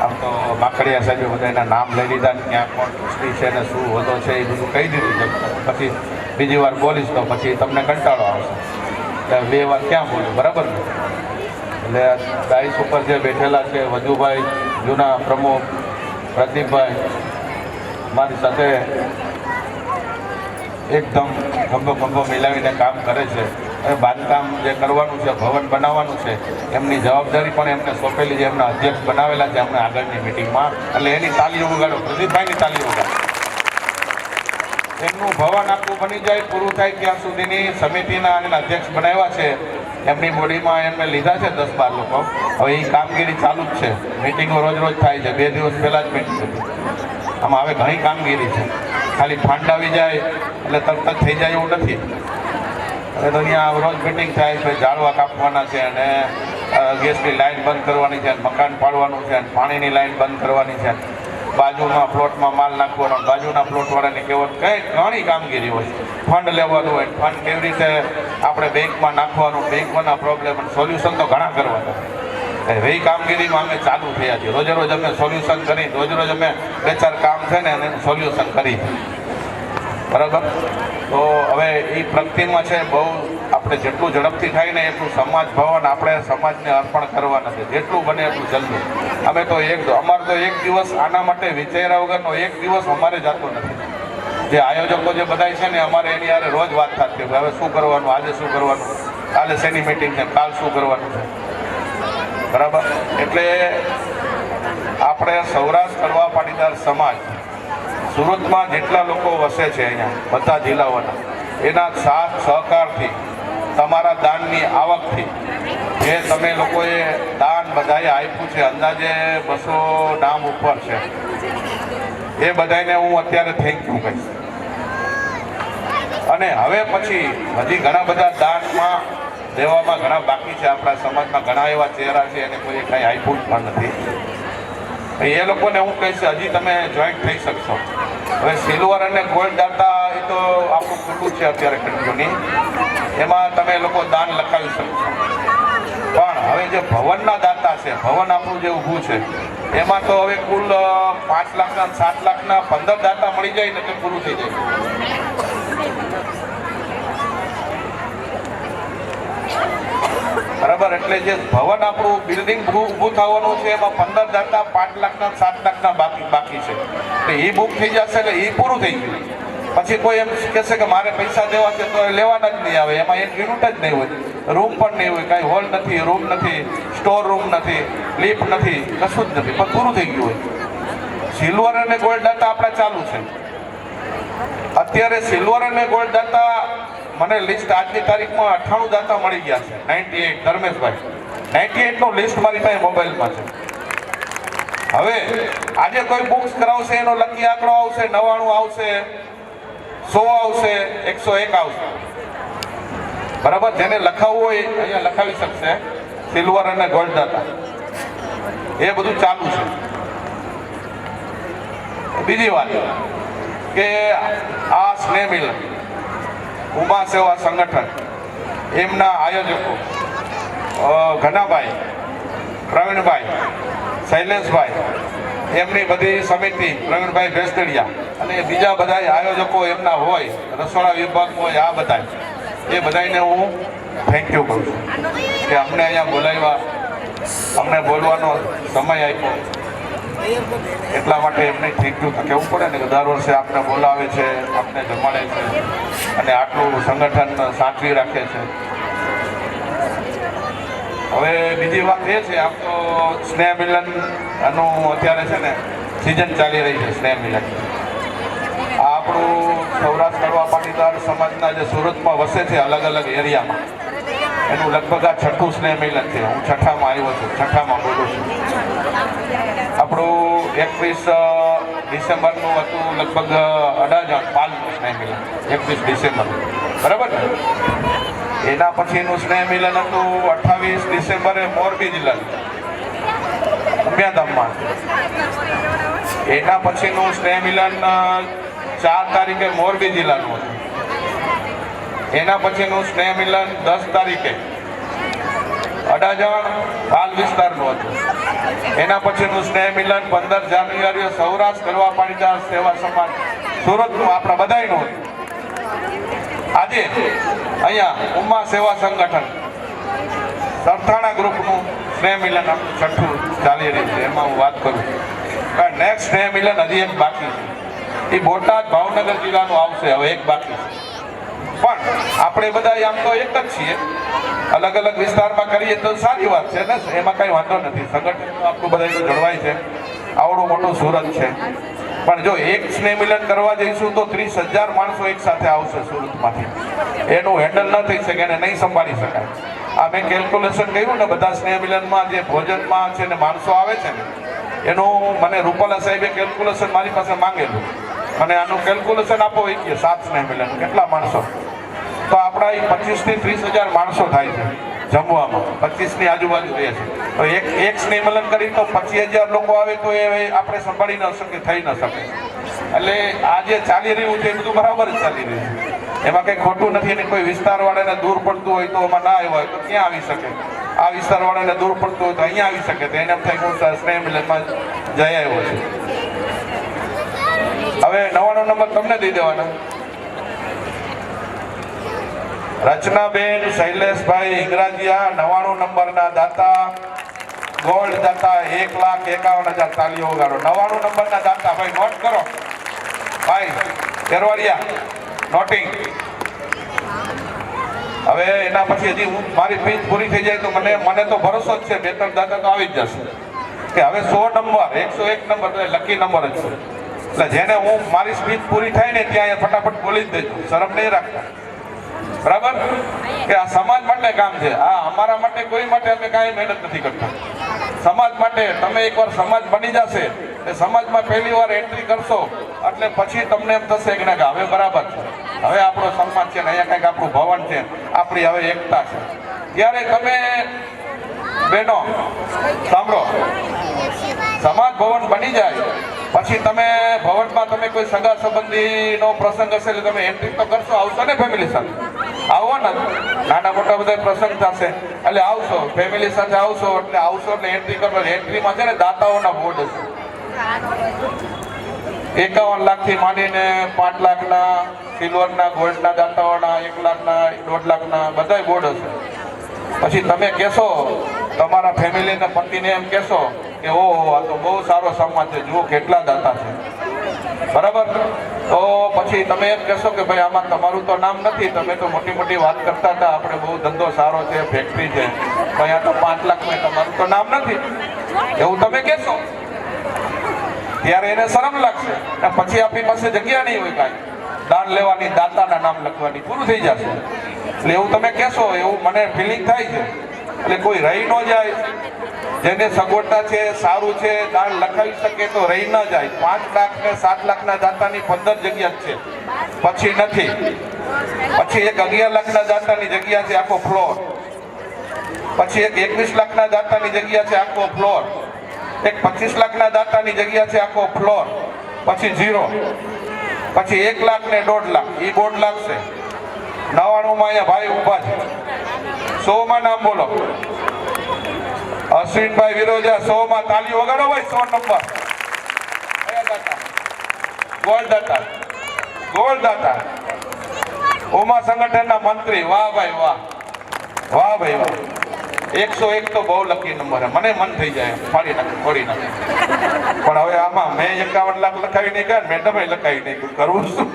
આમ તો માખડિયા સાહેબે બધાના નામ લઈ લીધા, ક્યાં કોણ ટ્રસ્ટી છે ને શું હોતો છે એ બધું કહી દીધું છે. પછી બીજી વાર બોલીશ તો પછી તમને કંટાળો આવશે, એટલે 2 વાર ક્યાં બોલું, બરાબર ને? એટલે ડાઈસ ઉપર જે બેઠેલા છે વજુભાઈ, જૂના પ્રમુખ પ્રદીપભાઈ, મારી સાથે એકદમ ખંભો મિલાવીને કામ કરે છે. હવે બાંધકામ જે કરવાનું છે, ભવન બનાવવાનું છે, એમની જવાબદારી પણ એમને સોંપેલી છે. એમના અધ્યક્ષ બનાવેલા છે અમને આગળની મિટિંગમાં, એટલે એની તાલીઓ વગાડો, પ્રદીપભાઈની તાલીઓ વગાડો. એમનું ભવન આખું બની જાય, પૂરું થાય ત્યાં સુધીની સમિતિના અને અધ્યક્ષ બનાવ્યા છે. એમની બોડીમાં એમને લીધા છે 10-12 લોકો. હવે એ કામગીરી ચાલુ જ છે. મિટિંગો રોજ થાય છે. 2 દિવસ પહેલાં જ મિટિંગ હતી. આમાં હવે ઘણી કામગીરી છે. ખાલી ફંડ આવી જાય એટલે તરત જ થઈ જાય એવું નથી. હવે તો અહીંયા રોજ મિટિંગ થાય છે. ઝાડવા કાપવાના છે અને ગેસની લાઈન બંધ કરવાની છે, મકાન પાડવાનું છે, પાણીની લાઈન બંધ કરવાની છે, બાજુના પ્લોટમાં માલ નાખવાનો, બાજુના પ્લોટવાળાને કહેવાનું, કંઈ ઘણી કામગીરી હોય. ફંડ લેવાનું હોય, ફંડ કેવી રીતે આપણે બેંકમાં નાખવાનું, બેંકમાંના પ્રોબ્લેમ સોલ્યુશન તો ઘણા કરવાના. એ કામગીરીમાં અમે ચાલુ થયા છીએ. રોજ અમે સોલ્યુશન કરી, રોજ અમે 2-4 કામ છે ને એનું સોલ્યુશન કરી, બરાબર? તો હવે એ પ્રગતિમાં છે. બહુ આપણે જેટલું ઝડપથી થાય ને એટલું સમાજ ભવન આપણે સમાજને અર્પણ કરવાના છે, જેટલું બને એટલું જલ્દી. અમે તો અમારે તો 1 દિવસ આના માટે વિચાર્યા વગરનો 1 દિવસ અમારે જતો નથી. જે આયોજકો જે બધા છે ને અમારે એની યારે રોજ વાત થતી હોય, હવે શું કરવાનું, આજે શું કરવાનું, કાલે શેની મિટિંગ છે, કાલ શું કરવાનું છે, બરાબર? એટલે આપણે સૌરાષ્ટ્ર કડવા પાટીદાર સમાજ સુરતમાં જેટલા લોકો વસે છે અહીંયા બધા જિલ્લાઓના, એના સાથ સહકારથી, તમારા દાનની આવકથી જે તમે લોકોએ દાન બધાએ આપ્યું છે, અંદાજે 200 નામ ઉપર છે, એ બધાને હું અત્યારે થેન્ક યુ કહીશ. અને હવે પછી હજી ઘણા બધા દાનમાં દેવામાં ઘણા બાકી છે. આપણા સમાજમાં ઘણા એવા ચહેરા છે એને કોઈ કાંઈ આપ્યું જ પણ નથી. એ લોકોને હું કહીશ હજી તમે જોઈન્ટ થઈ શકશો. હવે સિલ્વર અને ગોલ્ડ દાતા એ તો આપણું ખુલ્લું છે અત્યારે કન્ટિન્યુની, એમાં તમે લોકો દાન લખાવી શકશો. પણ હવે જે ભવનના દાતા છે, ભવન આપણું જે ઊભું છે, એમાં તો હવે કુલ 5 લાખના 7 લાખના 15 દાતા મળી જાય ને તો પૂરું થઈ જાય. બરાબર? એટલે જે ભવન આપણું બિલ્ડિંગ ઊભું થવાનું છે એમાં 15 દાતા 5 લાખના 7 લાખના બાકી છે. એટલે એ બુક થઈ જશે એટલે એ પૂરું થઈ ગયું. પછી કોઈ એમ કહેશે કે મારે પૈસા દેવા છે તો લેવાના જ નહીં આવે. એમાં એક યુનિટ જ નહીં હોય, રૂમ પણ નહીં હોય, કાંઈ હોલ નથી, રૂમ નથી, સ્ટોર રૂમ નથી, લિફ્ટ નથી, કશું જ નથી, પણ પૂરું થઈ ગયું હોય. સિલ્વર અને ગોલ્ડ દાતા આપણા ચાલુ છે. અત્યારે સિલ્વર અને ગોલ્ડ દાતા મને લિસ્ટ આજની તારીખમાં 98 દાતા મળી ગયા છે. 98 ધર્મેશભાઈ, 98 નો લિસ્ટ મારી પાસે મોબાઈલમાં છે. હવે આજે કોઈ બુક્સ કરાવશે એનો લકી આંકડો આવશે, 99 આવશે, 100 આવશે, 101 આવશે, બરાબર? જેને લખાવવું હોય અહીંયા લખાવી શકશે. સિલ્વર અને ગોલ્ડ દાતા એ બધું ચાલુ છે. બીજી વાત કે આ સ્નેહ મિલન ઉમા સેવા સંગઠન એમના આયોજકો ઘનાભાઈ, પ્રવીણભાઈ, શૈલેષભાઈ, એમની બધી સમિતિ, પ્રવીણભાઈ ભેસદડિયા અને બીજા બધા આયોજકો એમના હોય, રસોડા વિભાગ હોય, આ બધા એ બધાને હું થેન્ક યુ કરું છું કે અમને અહીંયા બોલાવ્યા, અમને બોલવાનો સમય આપ્યો. એટલા માટે એમને થેન્ક યુ કહેવું પડે ને કે દર વર્ષે આપને બોલાવે છે, આપને જમાડે છે અને આટલું સંગઠન સાચવી રાખે છે. હવે બીજી વાત એ છે, આમ તો સ્નેહ મિલનનું અત્યારે છે ને સિઝન ચાલી રહી છે. સ્નેહ મિલન આ આપણું સૌરાષ્ટ્ર કડવા પાટીદાર સમાજના જે સુરતમાં વસે છે અલગ અલગ એરિયામાં, એનું લગભગ આ 6ઠું સ્નેહ મિલન છે. હું 6ઠામાં આવ્યો છું, 6ઠામાં બોલું છું. આપણું 21 ડિસેમ્બરનું હતું લગભગ અડાજણ પાલનું સ્નેહ મિલન, 21 ડિસેમ્બર, બરાબર ને? એના પછીનું સ્નેહ મિલન હતું 28 ડિસેમ્બરે મોરબી જિલ્લાનું ઉમિયાધામમાં. એના પછીનું સ્નેહ મિલન 4 તારીખે મોરબી જિલ્લાનું હતું. એના પછીનું સ્નેહ મિલન 10 તારીખે અડાજણ હાલ વિસ્તારનું હતું. એના પછીનું સ્નેહ મિલન 15 જાન્યુઆરીએ સૌરાષ્ટ્ર ગરવા પાટીદાર સેવા સમાજ સુરતનું આપણા બધાયનું હતું. આજે અહીંયા ઉમા સેવા સંગઠન સરથાણા ગ્રુપનું સ્નેહ મિલન આપણું 6ઠું ચાલી રહ્યું છે. એમાં હું વાત કરું કારણ નેક્સ્ટ સ્નેહ મિલન હજી એક બાકી છે. એ બોટાદ ભાવનગર જિલ્લાનું આવશે. હવે એક બાકી છે. પણ આપણે બધા આમ તો એક જ છીએ, અલગ અલગ વિસ્તારમાં કરીએ તો સારી વાત છે ને, એમાં કઈ વાંધો નથી. સંગઠન તો આપણું બધા જળવાય છે, આવડું મોટું સુરત છે. પણ જો એક સ્નેહ મિલન કરવા જઈશું તો 30,000 માણસો એક સાથે આવશે સુરતમાંથી. એનું હેન્ડલ ન થઈ શકે, એને નહીં સંભાળી શકાય. આ મેં કેલ્ક્યુલેશન કર્યું ને, બધા સ્નેહ મિલનમાં જે ભોજનમાં છે ને માણસો આવે છે ને, એનું મને રૂપાલા સાહેબે કેલ્ક્યુલેશન મારી પાસે માંગેલું. અને આનું કેલ્ક્યુલેશન આપો એ કે 7 સ્નેહ મિલન કેટલા માણસો, તો આપણા 25 થી 30,000 માણસો થાય છે જમવામાં. 25 ની આજુબાજુ રહે છે. તો એક સ્નેહ મિલન કરી તો 25,000 લોકો આવે તો એ આપણે સંભાળી ન શકે, થઈ ન શકે. એટલે આ જે ચાલી રહ્યું છે એ બધું બરાબર જ ચાલી રહ્યું છે. એમાં કંઈ ખોટું નથી. અને કોઈ વિસ્તારવાળાને દૂર પડતું હોય તો એમાં ના આવ્યો હોય તો ક્યાં આવી શકે? આ વિસ્તારવાળાને દૂર પડતું હોય તો અહીંયા આવી શકે. તો એને એમ થાય હું સ્નેહ મિલનમાં જઈ આવ્યો છું. હવે 99 નંબર તમને દઈ દેવાના. રચનાબેન શૈલેષભાઈ ઇંગ્રાજીયા 99 નંબરના દાતા, ગોલ્ડ દાતા, 1,51,000 તાલીઓ વગાડો. 99 નંબરના દાતા ભાઈ નોટ કરો. ભાઈ કેરવાડિયા નોટિંગ. હવે એના પછી હજી મારી સ્પીચ પૂરી થઈ જાય તો મને તો ભરોસો જ છે 2-3 દાતા તો આવી જ જશે કે હવે 100 નંબર 101 નંબર તો લકી નંબર જ છે. એટલે જેને હું મારી સ્પીચ પૂરી થાય ને ત્યાં ફટાફટ બોલી જ દેજો, શરમ નહીં રાખતા, બરાબર? કે આ સમાજ માટે કામ છે. આ અમારા માટે કોઈ માટે અમે કાંઈ મહેનત નથી કરતા. સમાજ માટે તમે એકવાર સમાજ બની જશે, એ સમાજમાં પહેલી વાર એન્ટ્રી કરશો એટલે પછી તમને એમ થશે કે ના હવે બરાબર છે, હવે આપણો સમાજ છે ને અહીંયા કંઈક આપણું ભવન છે, આપણી હવે એકતા છે. ત્યારે તમે બહેનો સાંભળો, સમાજ ભવન બની જાય પછી તમે ભવનમાં તમે કોઈ સગા સંબંધીનો પ્રસંગ હશે એટલે તમે એન્ટ્રી તો કરશો, આવશો ને ફેમિલી સાથે? આવો ને, નાના મોટા બધા પ્રસંગ થશે એટલે આવશો, ફેમિલી સાથે આવશો એટલે એન્ટ્રી કરો. એન્ટ્રીમાં છે ને દાતાઓના બોર્ડ હશે. 51 લાખથી માંડીને 5 લાખના સિલ્વરના, ગોલ્ડના દાતાઓના, 1 લાખના, 1.5 લાખના બધાય બોર્ડ હશે. પછી તમે કહેશો તમારા ફેમિલીને, પતિને એમ કહેશો કે ઓહો આ તો બહુ સારો સમાજ છે, જુઓ કેટલા દાતા છે, બરાબર? તો પછી તમે એમ કહેશો કે ભાઈ આમાં તમારું તો નામ નથી, તમે તો મોટી મોટી વાત કરતા હતા, આપણે બહુ ધંધો સારો છે, ફેક્ટરી છે, ભાઈ આ તો 5 લાખમાં તમારું તો નામ નથી, એવું તમે કહેશો. ત્યારે એને શરમ લાગશે અને પછી આપણી પાસે જગ્યા નહીં હોય કાંઈ દાન લેવાની, દાતાના નામ લખવાની, પૂરું થઈ જશે. એટલે એવું તમે કહેશો, એવું મને ફિલિંગ થાય છે. એટલે કોઈ રહી ન જાય, જેને સગવડતા છે, સારું છે, દાન લખાવી શકે તો રહી ન જાય. 5 લાખ ને 7 લાખના દાતાની 15 જગ્યા છે, પછી નથી. પછી એક 11 લાખના દાતાની જગ્યા છે આખો ફ્લોર, પછી એક 21 લાખના દાતાની જગ્યા છે આખો ફ્લોર, એક 25 લાખના દાતાની જગ્યા છે આખો ફ્લોર, પછી 0, પછી 1 લાખ ને 1.5 લાખ એ બોર્ડ લાગશે. 99 માં અહીંયા ભાઈ ઉભા છે, 100 માં નામ બોલો. અશ્વિનભાઈ વિરોજા 100 માં તાલી વગાડો ભાઈ. 100 નંબર કયા દાતા? ગોલ્ડ દાતા, ગોલ્ડ દાતા, ઉમા સંગઠનના મંત્રી. વાહ ભાઈ વાહ, વાહ ભાઈ વાહ. 101 તો બહુ લકી નંબર, મને મન થઈ જાય ફાડી નાખે, ફોડી નાખે. પણ હવે આમાં મેં 51 લાખ લખાવી નહીં ગયા, મેડમે લખાવી નહીં, કરવું શું?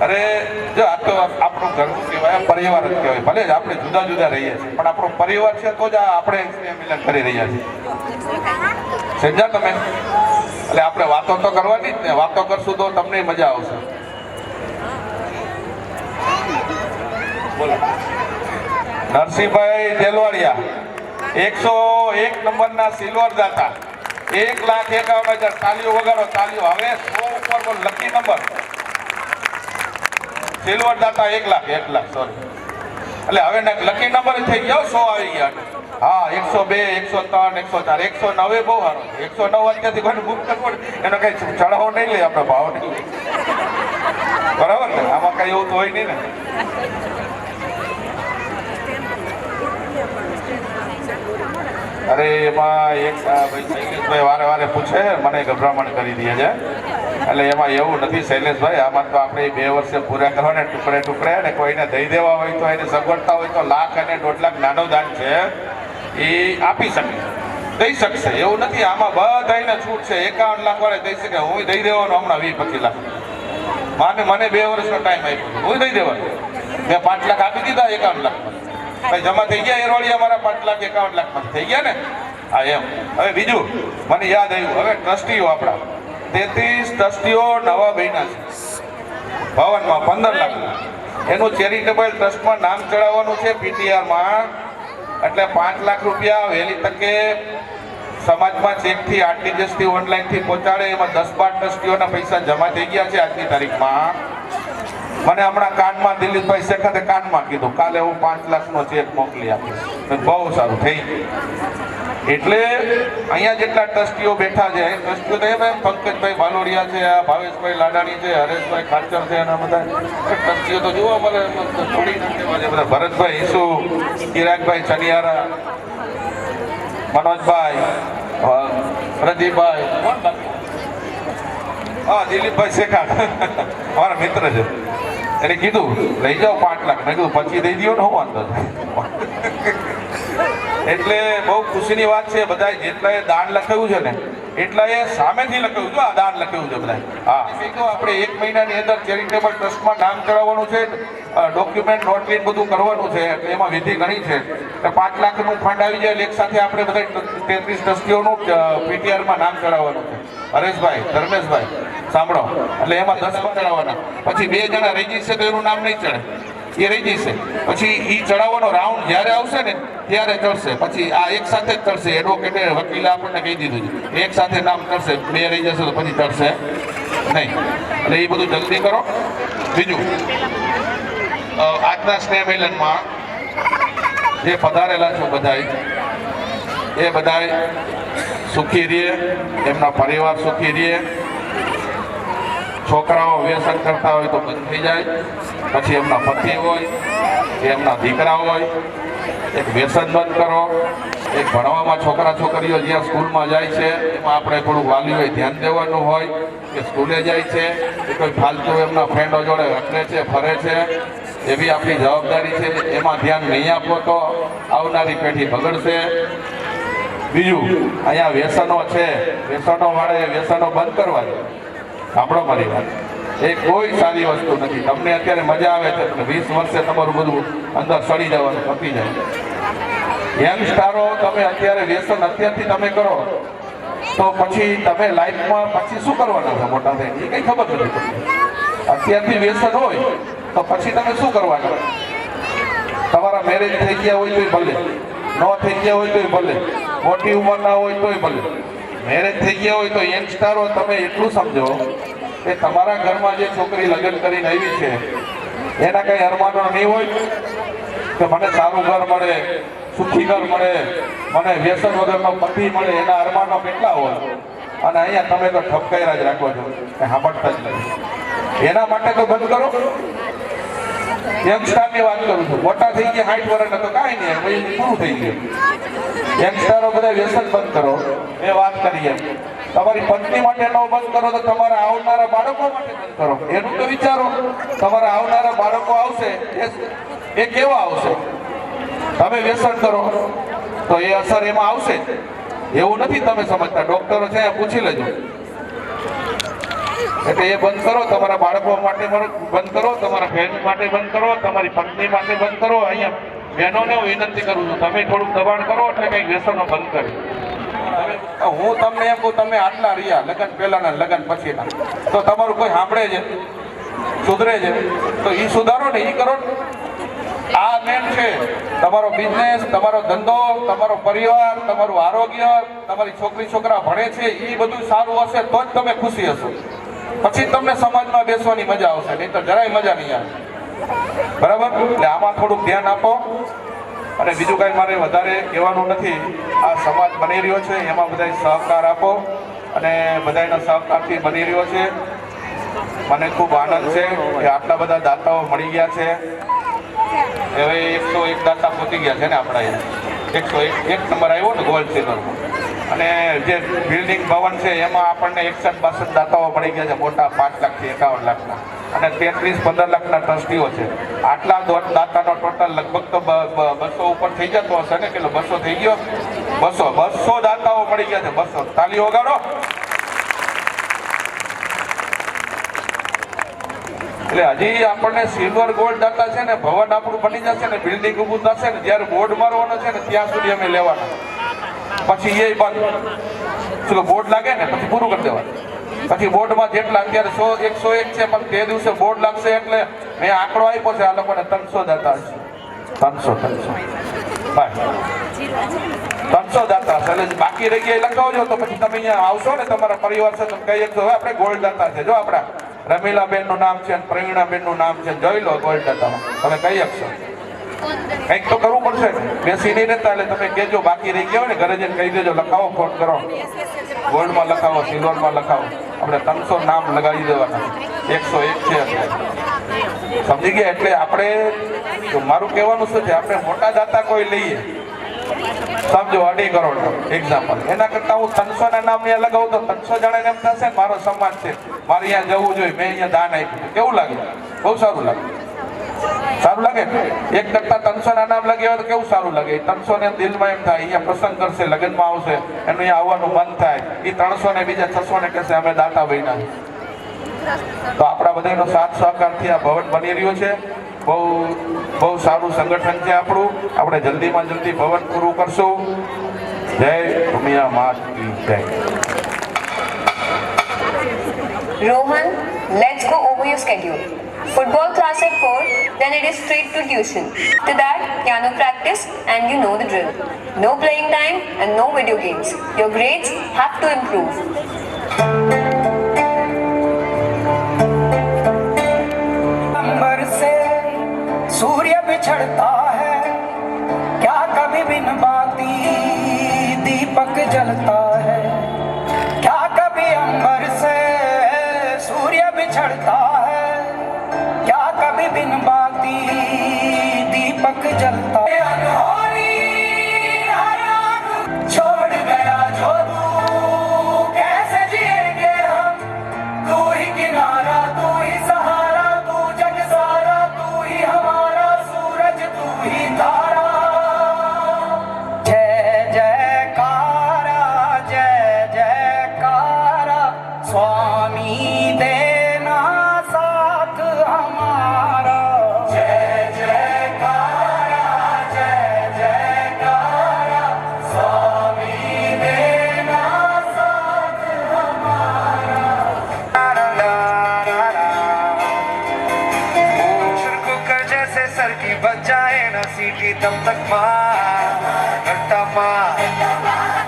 અરે જો આ તો આપણું ઘર કહેવાય, પરિવાર જ કહેવાય. ભલે જ આપણે જુદા જુદા રહીએ છીએ પણ આપણો પરિવાર છે તો જ આપણે મિલન કરી રહ્યા છીએ, સમજ્યા તમે? એટલે આપણે વાતો તો કરવાની જ ને, વાતો કરશું તો તમને મજા આવશે. નરસિંહભાઈ દેલવાડિયા 101 નંબરના સિલ્વર દાતા 1,51,000 તાલીઓ વગાડો તાલીઓ. હવે 100 ઉપર બોલ લકી નંબર સિલ્વર દાતા 1 લાખ સોરી એટલે હવે લકી નંબર થઈ ગયો 100 આવી ગયા. હા 102 103 104 109 બહુ સારો 109 અત્યારથી કોઈને બુક કરવો એનો કઈ ચઢાવો નહીં લે આપણે ભાવ નહીં લે બરાબર ને આમાં કઈ એવું તો હોય નહીં ને. અરે એમાં એક ભાઈ શૈલેષભાઈ વારે વારે પૂછે મને ગભરામણ કરી દે છે એટલે એમાં એવું નથી શૈલેષભાઈ આમાં તો આપણે 2 વર્ષે પૂરા કરવાને ટુકડે ને કોઈને દઈ દેવા હોય તો એને સગવડતા હોય તો 1 લાખ અને 1.5 લાખ નાનો દાન છે એ આપી શકે દઈ શકશે એવું નથી. આમાં બધાને છૂટ છે 51 લાખ વાળે દઈ શકે હું દઈ દેવાનો હમણાં 20-25 લાખ મને 2 વર્ષનો ટાઈમ આપ્યો હું દઈ દેવાનો મેં 5 લાખ આપી દીધા 51 લાખ ભાઈ જમા થઈ ગયા એરોળિયા મારા 5 લાખ 51 લાખ થઈ ગયા ને. હા એમ. હવે બીજું મને યાદ આવ્યું હવે ટ્રસ્ટીઓ આપણા 33 ટ્રસ્ટીઓ નવા બન્યા છે ભવનમાં 15 લાખ એનું ચેરિટેબલ ટ્રસ્ટમાં નામ ચડાવવાનું છે પીટીઆરમાં એટલે 5 લાખ રૂપિયા વહેલી તકે સમાજમાં ચેકથી આરટીજીએસથી ઓનલાઈનથી પહોંચાડે એમાં 10-12 ટ્રસ્ટીઓના પૈસા જમા થઈ ગયા છે આજની તારીખમાં. મને હમણાં કાનમાં દિલીપભાઈ શેખાતે કાનમાં કીધું કાલે હું 5 લાખનો ચેક મોકલી આપીશ. બહુ સારું થઈ ગયું. એટલે અહીંયા જેટલા ટ્રસ્ટીઓ બેઠા છે ટ્રસ્ટીઓ તો એમ પંકજભાઈ ભાલોડિયા છે આ ભાવેશભાઈ લાડાણી છે હરેશભાઈ ખાચર છે એના બધા ટ્રસ્ટીઓ તો જોવા મળે થોડી બધા ભરતભાઈ ઈસુ ચિરાગભાઈ ચનિયારા મનોજભાઈ પ્રદીપભાઈ કોણ બાકી હા દિલીપભાઈ શેખાત મારા મિત્ર છે એને કીધું લઈ જાઓ 5 લાખ મેં કીધું પછી દઈ દો ને હું વાંધો એટલે બહુ ખુશીની વાત છે બધા જેટલા દાન લખાયું છે ને એટલા એ સામેથી લખાયું છે આ દાન લખાયું છે બધા. હા આપણે 1 મહિનાની અંદર ચેરિટેબલ ટ્રસ્ટમાં નામ ચડાવવાનું છે ડોક્યુમેન્ટ નોટરી બધું કરવાનું છે એટલે એમાં વિધિ ઘણી છે એટલે 5 લાખનું ફંડ આવી જાય એક સાથે આપણે બધા 33 ટ્રસ્ટીઓનું પીટીઆરમાં નામ ચડાવવાનું છે. હરેશભાઈ ધર્મેશભાઈ સાંભળો એટલે એમાં 10 ચડાવવાના પછી 2 જણા રહી જશે તો એનું નામ નહીં ચડે એ રહી જશે પછી એ ચડાવવાનો રાઉન્ડ જ્યારે આવશે ને ત્યારે ચડશે પછી આ એક સાથે જ ચડશે એડવોકેટે વકીલે આપણને કહી દીધું છે એક સાથે નામ ચડશે 2 રહી જશે તો પછી ચડશે નહીં એટલે એ બધું જલ્દી કરો. બીજું આજના સ્નેહ મિલનમાં જે પધારેલા છો બધાય એ બધાય સુખી રહે એમના પરિવાર સુખી રહે. છોકરાઓ વ્યસન કરતા હોય તો બંધ થઈ જાય પછી એમના પતિ હોય એમના દીકરા હોય એક વ્યસન બંધ કરો. એક ભણવામાં છોકરા છોકરીઓ જ્યાં સ્કૂલમાં જાય છે એમાં આપણે થોડું વાલીઓએ ધ્યાન દેવાનું હોય કે સ્કૂલે જાય છે એ કોઈ ફાલતુ એમના ફ્રેન્ડો જોડે રખડે છે ફરે છે એ બી આપણી જવાબદારી છે એમાં ધ્યાન નહીં આપો તો આવનારી પેઢી બગડશે. બીજું અહીંયા વ્યસનો છે વ્યસનો વાળે વ્યસનો બંધ કરવા છે સાંભળો મારી વાત એ કોઈ સારી વસ્તુ નથી. તમને અત્યારે મજા આવે છે 20 વર્ષે તમારું બધું અંદર સડી જવાનું પતી જાય. યંગસ્ટારો તમે અત્યારે વ્યસન અત્યારથી તમે કરો તો પછી તમે લાઈફમાં પછી શું કરવાના છો મોટા થઈને એ કંઈ ખબર નથી પડતી. અત્યારથી વ્યસન હોય તો પછી તમે શું કરવાના? તમારા મેરેજ થઈ ગયા હોય તોય ભલે ન થઈ ગયા હોય તોય ભલે મોટી ઉંમરના હોય તોય ભલે મેરેજ થઈ ગયા હોય તો યંગસ્ટારો તમે એટલું સમજો કે તમારા ઘરમાં જે છોકરી લગ્ન કરીને આવી છે એના કઈ અરમાનો નહીં હોય કે મને સારું ઘર મળે સુખી ઘર મળે મને વ્યસન વગરનો પતિ મળે એના અરમાનો કેટલા હોય અને અહીંયા તમે તો ઠપકાયરા જ રાખો છો કે સાંભળતા જ નથી. એના માટે તો બંધ કરો. યંગસ્ટારની વાત કરું છું મોટા થઈ ગયા 60 વર્ષના તો કાંઈ નહીં પછી પૂરું થઈ ગયું. યંગસ્ટારો બધા વ્યસન બંધ કરો એ વાત કરીએ. તમારી પત્ની માટે ન બંધ કરો તો તમારા આવનારા બાળકો માટે બંધ કરો. એનું તો વિચારો તમારા આવનારા બાળકો આવશે એ કેવા આવશે? તમે વ્યસન કરો તો એ અસર એમાં આવશે એવું નથી તમે સમજતા. ડોક્ટરો છે પૂછી લેજો. એટલે એ બંધ કરો તમારા બાળકો માટે બંધ કરો તમારા ફ્રેન્ડ માટે બંધ કરો તમારી પત્ની માટે બંધ કરો. અહીંયા બહેનોને હું વિનંતી કરું છું તમે થોડુંક દબાણ કરો એટલે કંઈક વ્યસનો બંધ કરી. હું તમને એમ કહું તમે આટલા રહ્યા લગ્ન પહેલાના લગ્ન પછીના તો તમારું કોઈ સાંભળે છે સુધરે છે તો એ સુધારો ને એ કરો ને આ મેન છે. તમારો બિઝનેસ, તમારો ધંધો, તમારો પરિવાર, તમારું આરોગ્ય, તમારી છોકરી છોકરા ભણે છે, એ બધું સારું હશે તો જ તમે ખુશી હશો. પછી તમને સમાજમાં બેસવાની મજા આવશે, નહીં તો જરાય મજા નહીં આવે. બરાબર? એટલે આમાં થોડુંક ધ્યાન આપો. અને બીજું કાંઈ મારે વધારે કહેવાનું નથી. આ સમાજ બની રહ્યો છે, એમાં બધા સહકાર આપો અને બધાના સહકારથી બની રહ્યો છે. મને ખૂબ આનંદ છે કે આટલા બધા દાતાઓ મળી ગયા છે. હવે 101 દાતા પહોંચી ગયા છે ને આપણા અહીંયા. 101 નંબર આવ્યો ને ગોલ્ડ સિલ્વર. અને જે બિલ્ડિંગ ભવન છે એમાં આપણને 61-62 દાતાઓ મળી ગયા છે, મોટા 5 લાખથી 51 લાખના અને 33-15 લાખના ટ્રસ્ટીઓ છે. આટલા દાતાનો ટોટલ લગભગ તો 200 ઉપર થઈ જતો હશે ને, કેટલો 200 થઈ ગયો? 200 દાતાઓ મળી ગયા છે. 200 તાલી વગાડો. એટલે હજી આપણને સિલ્વર ગોલ્ડ દાતા છે ને, ભવન આપણું બની જશે ને, બિલ્ડિંગ ઊભું થશે ને, જ્યારે બોર્ડ મારવાનો છે ને ત્યાં સુધી અમે લેવાના. પછી એ બંધ. શું બોર્ડ લાગે ને પછી પૂરું કરી દેવાનું. પછી બોર્ડમાં જેટલા અત્યારે 101 છે, પણ તે દિવસે બોર્ડ લાગશે એટલે મેં આંકડો આપ્યો છે, આ લોકોને 300 દાતા હશે. 300 દાતા હશે. એટલે બાકી રહી ગયા લખાવજો. તો પછી તમે અહીંયા આવશો ને, તમારા પરિવાર છે, તમે કહી શકશો હવે આપણે ગોલ્ડ દાતા છે. જો આપણા રમીલાબેન નું નામ છે, પ્રવીણાબેન નું નામ છે, જોઈ લો ગોલ્ડ દાતામાં. તમે કહી શકશો. કંઈક તો કરવું પડશે. બેસી નહીં રહેતા એટલે તમે કહેજો. બાકી રહી ગયા હોય ને ઘરે જઈને કહી દેજો, લખાવો, ફોન કરો. ગોલ્ડમાં લખાવો, સિલ્વરમાં લખાવો. આપણે 300 નામ લગાવી દેવાના. 101 છે સમજી ગયા? એટલે આપણે મારું કહેવાનું શું છે, આપણે મોટા દાતા કોઈ લઈએ, સમજો 2.5 કરોડ એક્ઝામ્પલ, એના કરતા હું 300 ના નામ અહીંયા લગાવું તો 300 જણાને એમ થશે ને મારો સન્માન છે, મારે અહીંયા જવું જોઈએ, મેં અહીંયા દાન આપ્યું. કેવું લાગે? બહુ સારું લાગે. સારું લાગે. એક કરતા 300 ના નામ લગ્યા હોય તો કેવું સારું લાગે? 300 ને દિલમાં એમ થાય અહીંયા પ્રસંગ કરશે, લગ્નમાં આવશે, એનું અહીંયા આવવાનું મન થાય. એ 300 ને બીજા 600 ને કહેશે અમે દાતા બન્યા. તો આપણા બધાનો સાથ સહકારથી આ ભવન બની રહ્યું છે. બહુ સારું સંગઠન છે આપણું. આપણે જલ્દીમાં જલ્દી ભવન પૂરું કરશું. જય ભૂમિયા માત કી જય. Rohan, let's go over your schedule. Football class at 4, then it is straight to tuition. To that, piano practice, and you know the drill. No playing time and no video games. Your grades have to improve. अंबर से सूर्य बिछड़ता है, क्या कभी बिन बाती दीपक जलता है? क्या कभी अंबर से सूर्य बिछड़ता है, क्या कभी बिन बाती दीपक जलता है? अनहोनी हराग छोड़ गया जो तू, कैसे जिएंगे हम? तू ही किनारा, तू ही सहारा, तू जग सारा, तू ही हमारा सूरज, तू ही तारा. जय जयकारा, जय जयकारा, स्वामी देना साथ हमारा. जय जयकारा, जय जयकारा, स्वामी देना साथ हमारा. शुरू जैसे सर की बच जाए न सीटी तब तक मार रट्टा मार.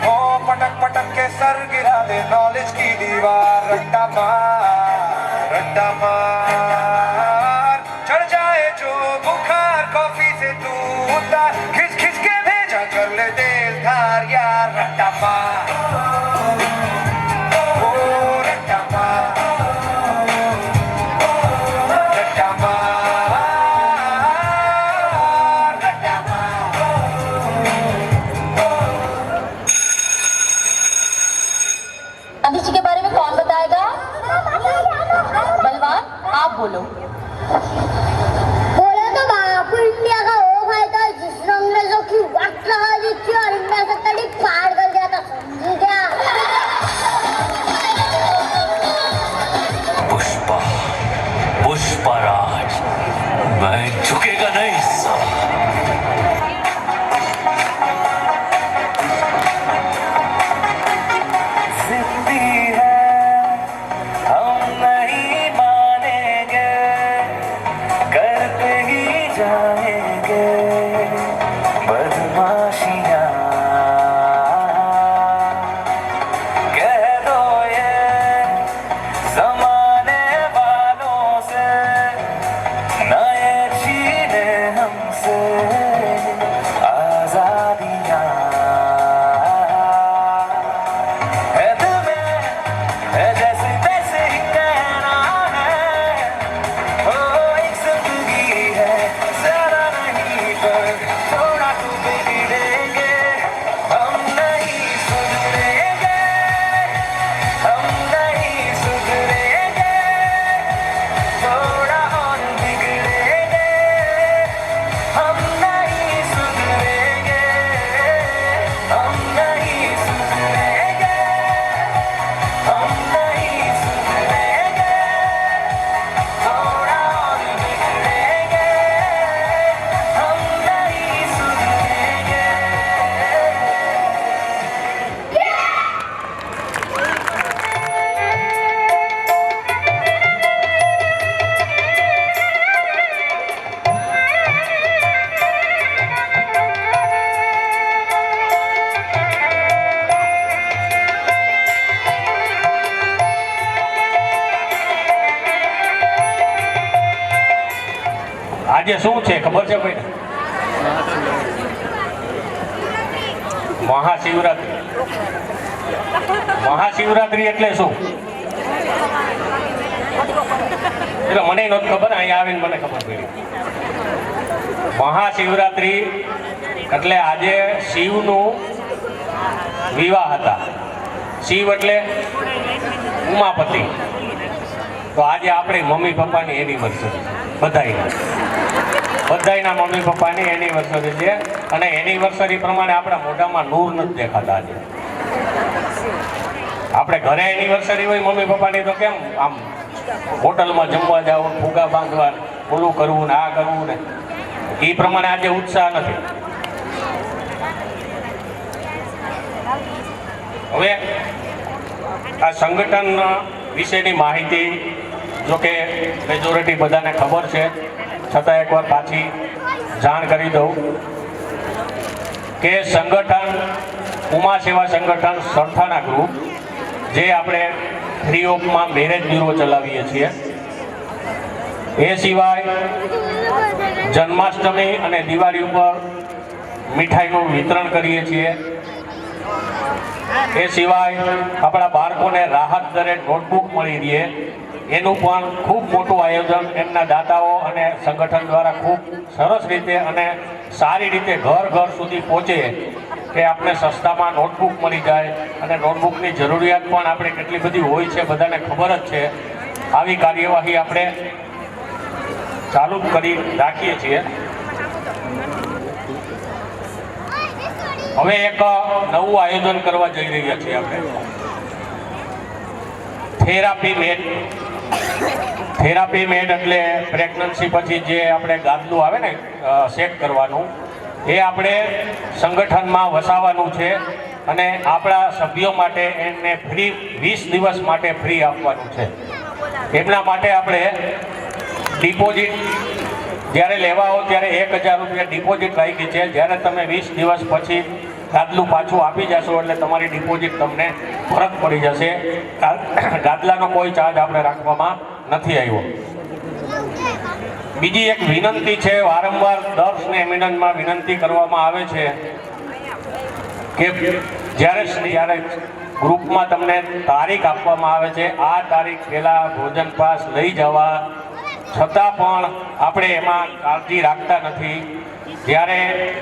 ओ पटक पटक के सर गिरा दे नॉलेज की दीवार. रट्टा मार चढ़ जाए जो बुखार कॉफी से तू उतार. खिंच खिंच के भेजा कर ले दिल धार यार. रट्टा मार, ओ रट्टा मार, रट्टा मार, रट्टा मार. गांधी जी के बारे में कौन बताएगा? बलवान, आप बोलो. बोले तो बापू इंडिया का वो फायदा जिसने अंग्रेजों की वक्त लगा दी थी और इनमें से तड़ी पार कर दिया આજે શું છે ખબર છે ભાઈ? મહાશિવરાત્રી. મહાશિવરાત્રી એટલે શું? એટલે મને નહોતી ખબર, અહીંયા આવીને મને ખબર પડી. મહાશિવરાત્રી એટલે આજે શિવનું વિવાહ હતા. શિવ એટલે ઉમાપતિ. તો આજે આપણે મમ્મી પપ્પાની એનિવર્સરી, બધાયના મમ્મી પપ્પાની એનિવર્સરી છે. અને એનિવર્સરી પ્રમાણે આપણા મોઢામાં નૂર નથી દેખાતા. આજે આપણે ઘરે એનિવર્સરી હોય મમ્મી પપ્પાની તો કેમ આમ હોટલમાં જમવા જાવ, ફુગા બાંધવા, ઓલું કરવું ને આ કરવું ને, એ પ્રમાણે આજે ઉત્સાહ નથી. હવે આ સંગઠન વિશેની માહિતી જો કે મેજોરિટી બધાને ખબર છે, છતાં એકવાર પાછી જાણ કરી દઉં કે સંગઠન ઉમા સેવા સંગઠન સરથાણા ગ્રુપ, જે આપણે ફ્રી ઓફમાં મેરેજ બ્યુરો ચલાવીએ છીએ, એ સિવાય જન્માષ્ટમી અને દિવાળી ઉપર મીઠાઈનું વિતરણ કરીએ છીએ. એ સિવાય આપણા બાળકોને રાહત દરે નોટબુક મળી રહે એનું પણ ખૂબ મોટું આયોજન એમના દાતાઓ અને સંગઠન દ્વારા ખૂબ સરસ રીતે અને સારી રીતે ઘર ઘર સુધી પહોંચે કે આપણે સસ્તામાં નોટબુક મળી જાય. અને નોટબુકની જરૂરિયાત પણ આપણે કેટલી બધી હોય છે બધાને ખબર જ છે. આવી કાર્યવાહી આપણે ચાલુ કરી રાખીએ છીએ. હવે એક નવું આયોજન કરવા જઈ રહ્યા છીએ આપણે, થેરાપી મેડ એટલે પ્રેગ્નન્સી પછી જે આપણે ગાદલું આવે ને સેટ કરવાનું, એ આપણે સંગઠનમાં વસાવવાનું છે. અને આપણા સભ્યો માટે એમને ફ્રી 20 દિવસ માટે ફ્રી આપવાનું છે. એમના માટે આપણે ડિપોઝિટ જ્યારે લેવા આવો ત્યારે 1000 રૂપિયા ડિપોઝિટ રાખી છે. જ્યારે તમે 20 દિવસ પછી ગાદલું પાછું આપી જશો એટલે તમારી ડિપોઝિટ તમને પરત પડી જશે. ગાદલાનો કોઈ ચાર્જ આપણે રાખવામાં નથી આવ્યો. બીજી એક વિનંતી છે, વારંવાર દર સેમિનારમાં વિનંતી કરવામાં આવે છે કે જ્યારે ગ્રુપમાં તમને તારીખ આપવામાં આવે છે, આ તારીખ પહેલાં ભોજન પાસ લઈ જવા, છતાં પણ આપણે એમાં કાળજી રાખતા નથી. જ્યારે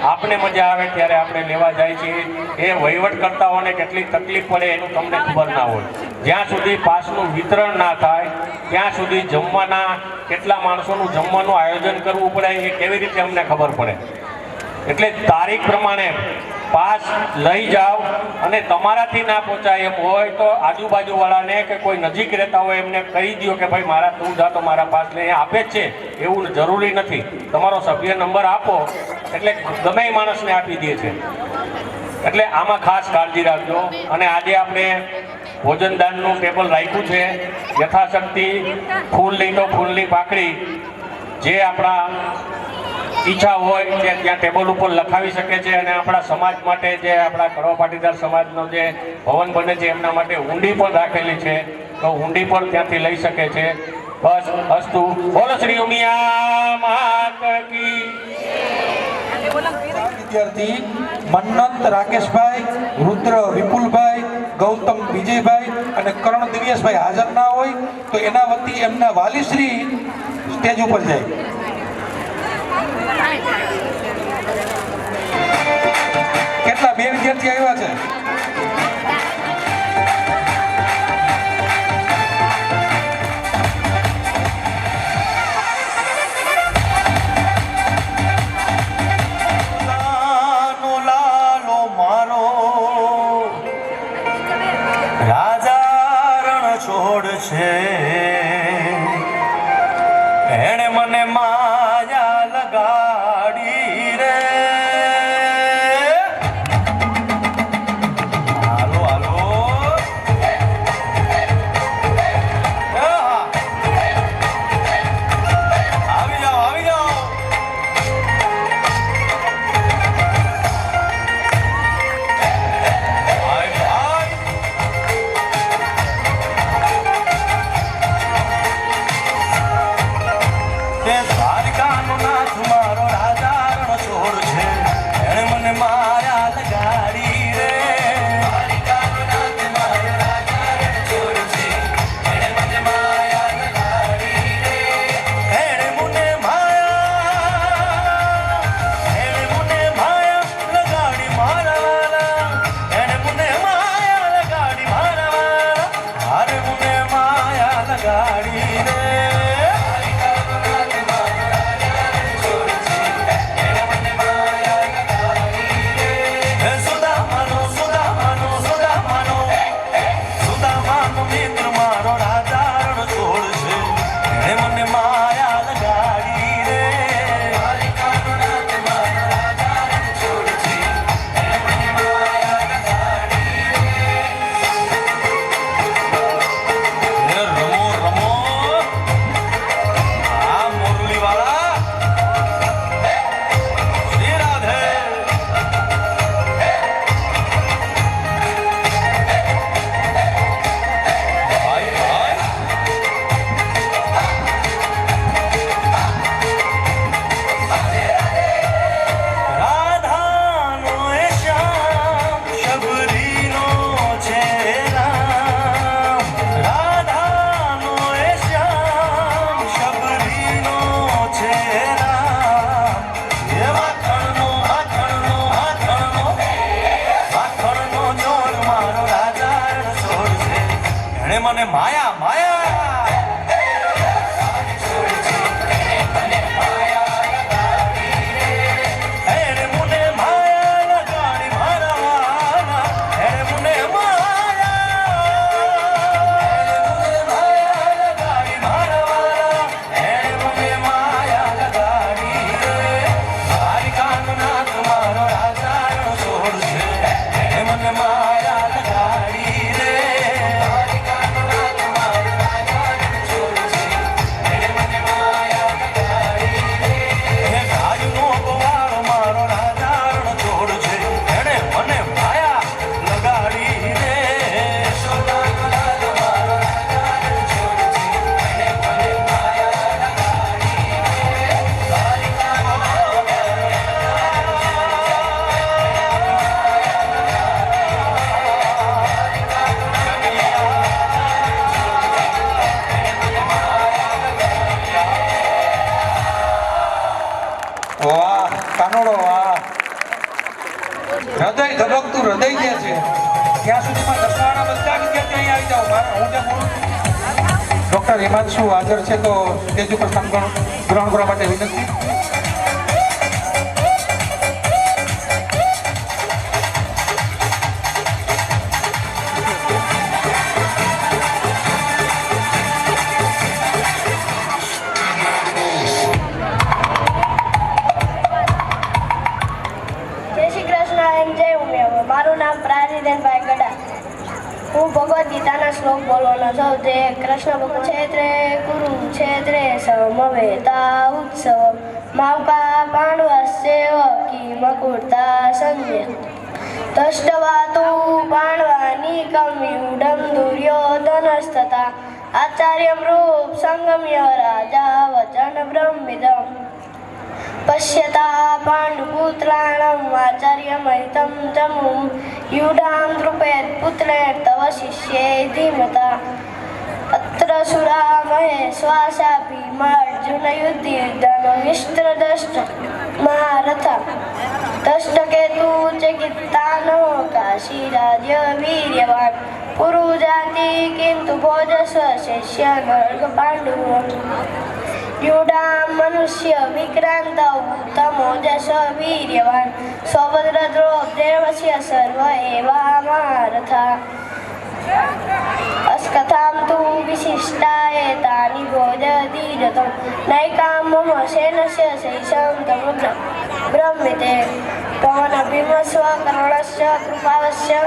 આપણે મજા આવે ત્યારે આપણે લેવા જાય છીએ. એ વહીવટકર્તાઓને કેટલી તકલીફ પડે એનું તમને ખબર ના હોય. જ્યાં સુધી પાસનું વિતરણ ના થાય ત્યાં સુધી જમવાના કેટલા માણસોનું જમવાનું આયોજન કરવું પડે એ કેવી રીતે અમને ખબર પડે. એટલે તારીખ પ્રમાણે પાસ લઈ જાઓ. અને તમારાથી ના પહોંચાય એમ હોય તો આજુબાજુવાળાને કે કોઈ નજીક રહેતા હોય એમને કહી દો કે ભાઈ મારા તું જા તો મારા પાસ લઈ આપે જ છે, એવું જરૂરી નથી. તમારો સભ્ય નંબર આપો એટલે ગમે એ માણસને આપી દે છે. એટલે આમાં ખાસ કાળજી રાખજો. અને આજે આપણે ભોજનદાનનું ટેબલ રાખ્યું છે. યથાશક્તિ ફૂલની તો ફૂલની પાકડી જે આપણા ઈચ્છા હોય કે ત્યાં ટેબલ ઉપર લખાવી શકે છે. અને આપણા સમાજ માટે જે આપણા કડવા પાટીદાર સમાજનો જે ભવન બને છે એમના માટે હુંડી પણ રાખેલી છે, તો હુંડી પણ ત્યાંથી લઈ શકે છે. બસ અસ્તુ. બોલો શ્રી ઉમિયા માત કી. વિદ્યાર્થી મન્નત રાકેશભાઈ, રુદ્ર વિપુલભાઈ, ગૌતમ વિજયભાઈ અને કરણ દિવ્યેશભાઈ હાજર ના હોય તો એના વતી એમના વાલીશ્રી સ્ટેજ ઉપર જાય. કેટલા 2 વિદ્યાર્થી આવ્યા છે? લાલો મારો રાજા રણ છોડ છે, એણે મને માયા લગાડી રે. હાલો હાલો આવી જાઓ આવી જાઓ. ભાઈ ભાઈ મને માયા માયા વાહ કાનોડો વાહ હૃદય ધબકતું હૃદય જે છે ત્યાં સુધીમાં દસવાના બધા વિદ્યાર્થીઓ અહીં આવી જાઓ હું જે બોલું ડૉક્ટર હિમાંશુ હાજર છે તો સ્ટેજ ઉપર સ્થાન ગ્રહણ કરવા માટે વિનંતી. મારું નામ પ્રારીદેનભાઈ ગડા. હું ભગવદ્ ગીતાના શ્લોક બોલવાનો છું. જે કૃષ્ણ ભગવાન ક્ષેત્રે કુરુ ક્ષેત્રે સમવેતા ઉત્સવ માવકા પાંડવસ્ય કિમકુર્તા સંજય તષ્ટવા તુ પાંડવાની કમ્યુડમ દુર્યોધનસ્તથા આચાર્યમ રૂપ સંગમ્ય રાજા વચન બ્રહ્મિદમ પશ્યતા પાંડુપુત્રાણમ આચાર્યમહિતમ તમું યુડાં દ્રુપેત પુત્રે તવ શિષ્યે ધીમતા અત્ર સુરા મહેશ્વાસા ભીમાર્જુન યુદ્ધનો વિસ્ત્રદષ્ટ મહારથા દષ્ટકેતુ ચકિત્તાનો કાશીરાજ્ય વીર્યવાન પુરુજાતિ કિંતુ ભોજસ્વ શિષ્ય નર્ગ પાંડુ યુડાં મનુષ્ય વિક્રાંત તમોજસ વીર્યવાન સૌભદ્રદ્રોપદેવસ્ય સર્વ એવા મહારથા અસ્કથાં તુ વિશિષ્ટાય તાની ભોજદીરતમ નૈકાં મમ સેનસ્ય શૈશં તમ બ્રહ્મિતે પવન ભીમસ્વ કર્ણશ્ચ કૃપાવશ્ય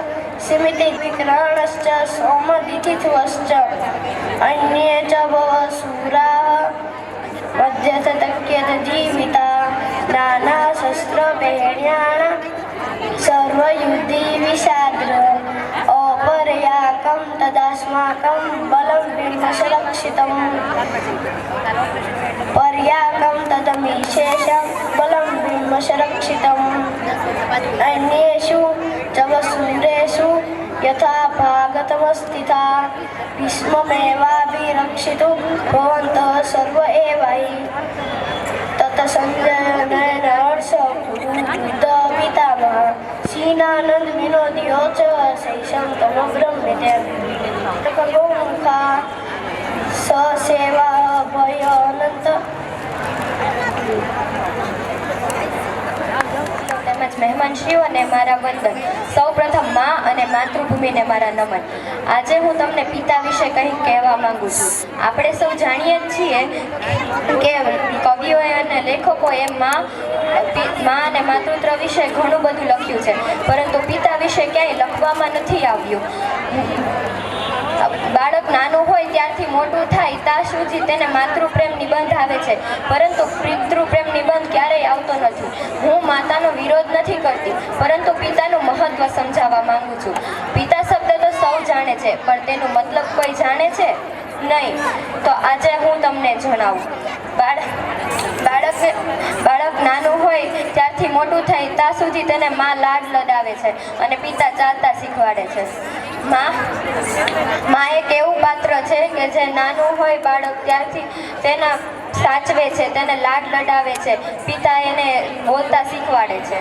સિમિતિ વિકર્ણશ્ચ સોમદિથિત્વશ્ચ અન્યે ચ ભવ સુરા મધ્યસતક્યત જીવિતા નાના શસ્ત્ર ભેણ્યાણ સર્વયુદ્ધી વિષાદ્ર અપર્યાકમ તદાસ્માકમ બલમ બિંબસરક્ષિતમ પર્યાકમ તદમિશેષમ બલમ બિંબસરક્ષિતમ અન્યેષુ ચવસુરેષુ યથા ભાગતમસ્થિતા ભીષ્મમેવાભિરક્ષિતુ ભવन्तः સર્વ એવાહિ તત સંજયન હર્ષ બુદ્ધ પિતામહ સીનાનંદ વિનોદયો ચ શૈશં તમ બ્રહ્મિતે ગૌમુખા સસેવા ભય અનંત તેમજ મહેમાનશ્રીઓ અને મારા વંદન. સૌપ્રથમ મા અને માતૃભૂમિને મારા નમન. આજે હું તમને પિતા વિશે કંઈક કહેવા માંગુ છું. આપણે સૌ જાણીએ જ છીએ કે કવિઓએ અને લેખકોએ મા અને માતૃત્વ વિશે ઘણું બધું લખ્યું છે, પરંતુ પિતા વિશે ક્યાંય લખવામાં નથી આવ્યું. બાળક નાનું હોય ત્યારથી મોટું થાય ત્યાં સુધી તેને માતૃપ્રેમ નિબંધ આવે છે, પરંતુ પિતૃપ્રેમ નિબંધ ક્યારેય આવતો નથી. હું માતાનો વિરોધ નથી કરતી, પરંતુ પિતાનું મહત્વ સમજાવવા માંગુ છું. પિતા શબ્દ તો સૌ જાણે છે, પણ તેનો મતલબ કોઈ જાણે છે નહીં. તો આજે હું તમને જણાવું. બાળક નાનું હોય ત્યારથી મોટું થાય ત્યાં સુધી તેને માં લાડ લડાવે છે અને પિતા ચાલતા શીખવાડે છે. માં એક એવું પાત્ર છે કે જે નાનું હોય બાળક ત્યારથી તેના સાચવે છે, તેને લાડ લડાવે છે, પિતા એને બોલતા શીખવાડે છે.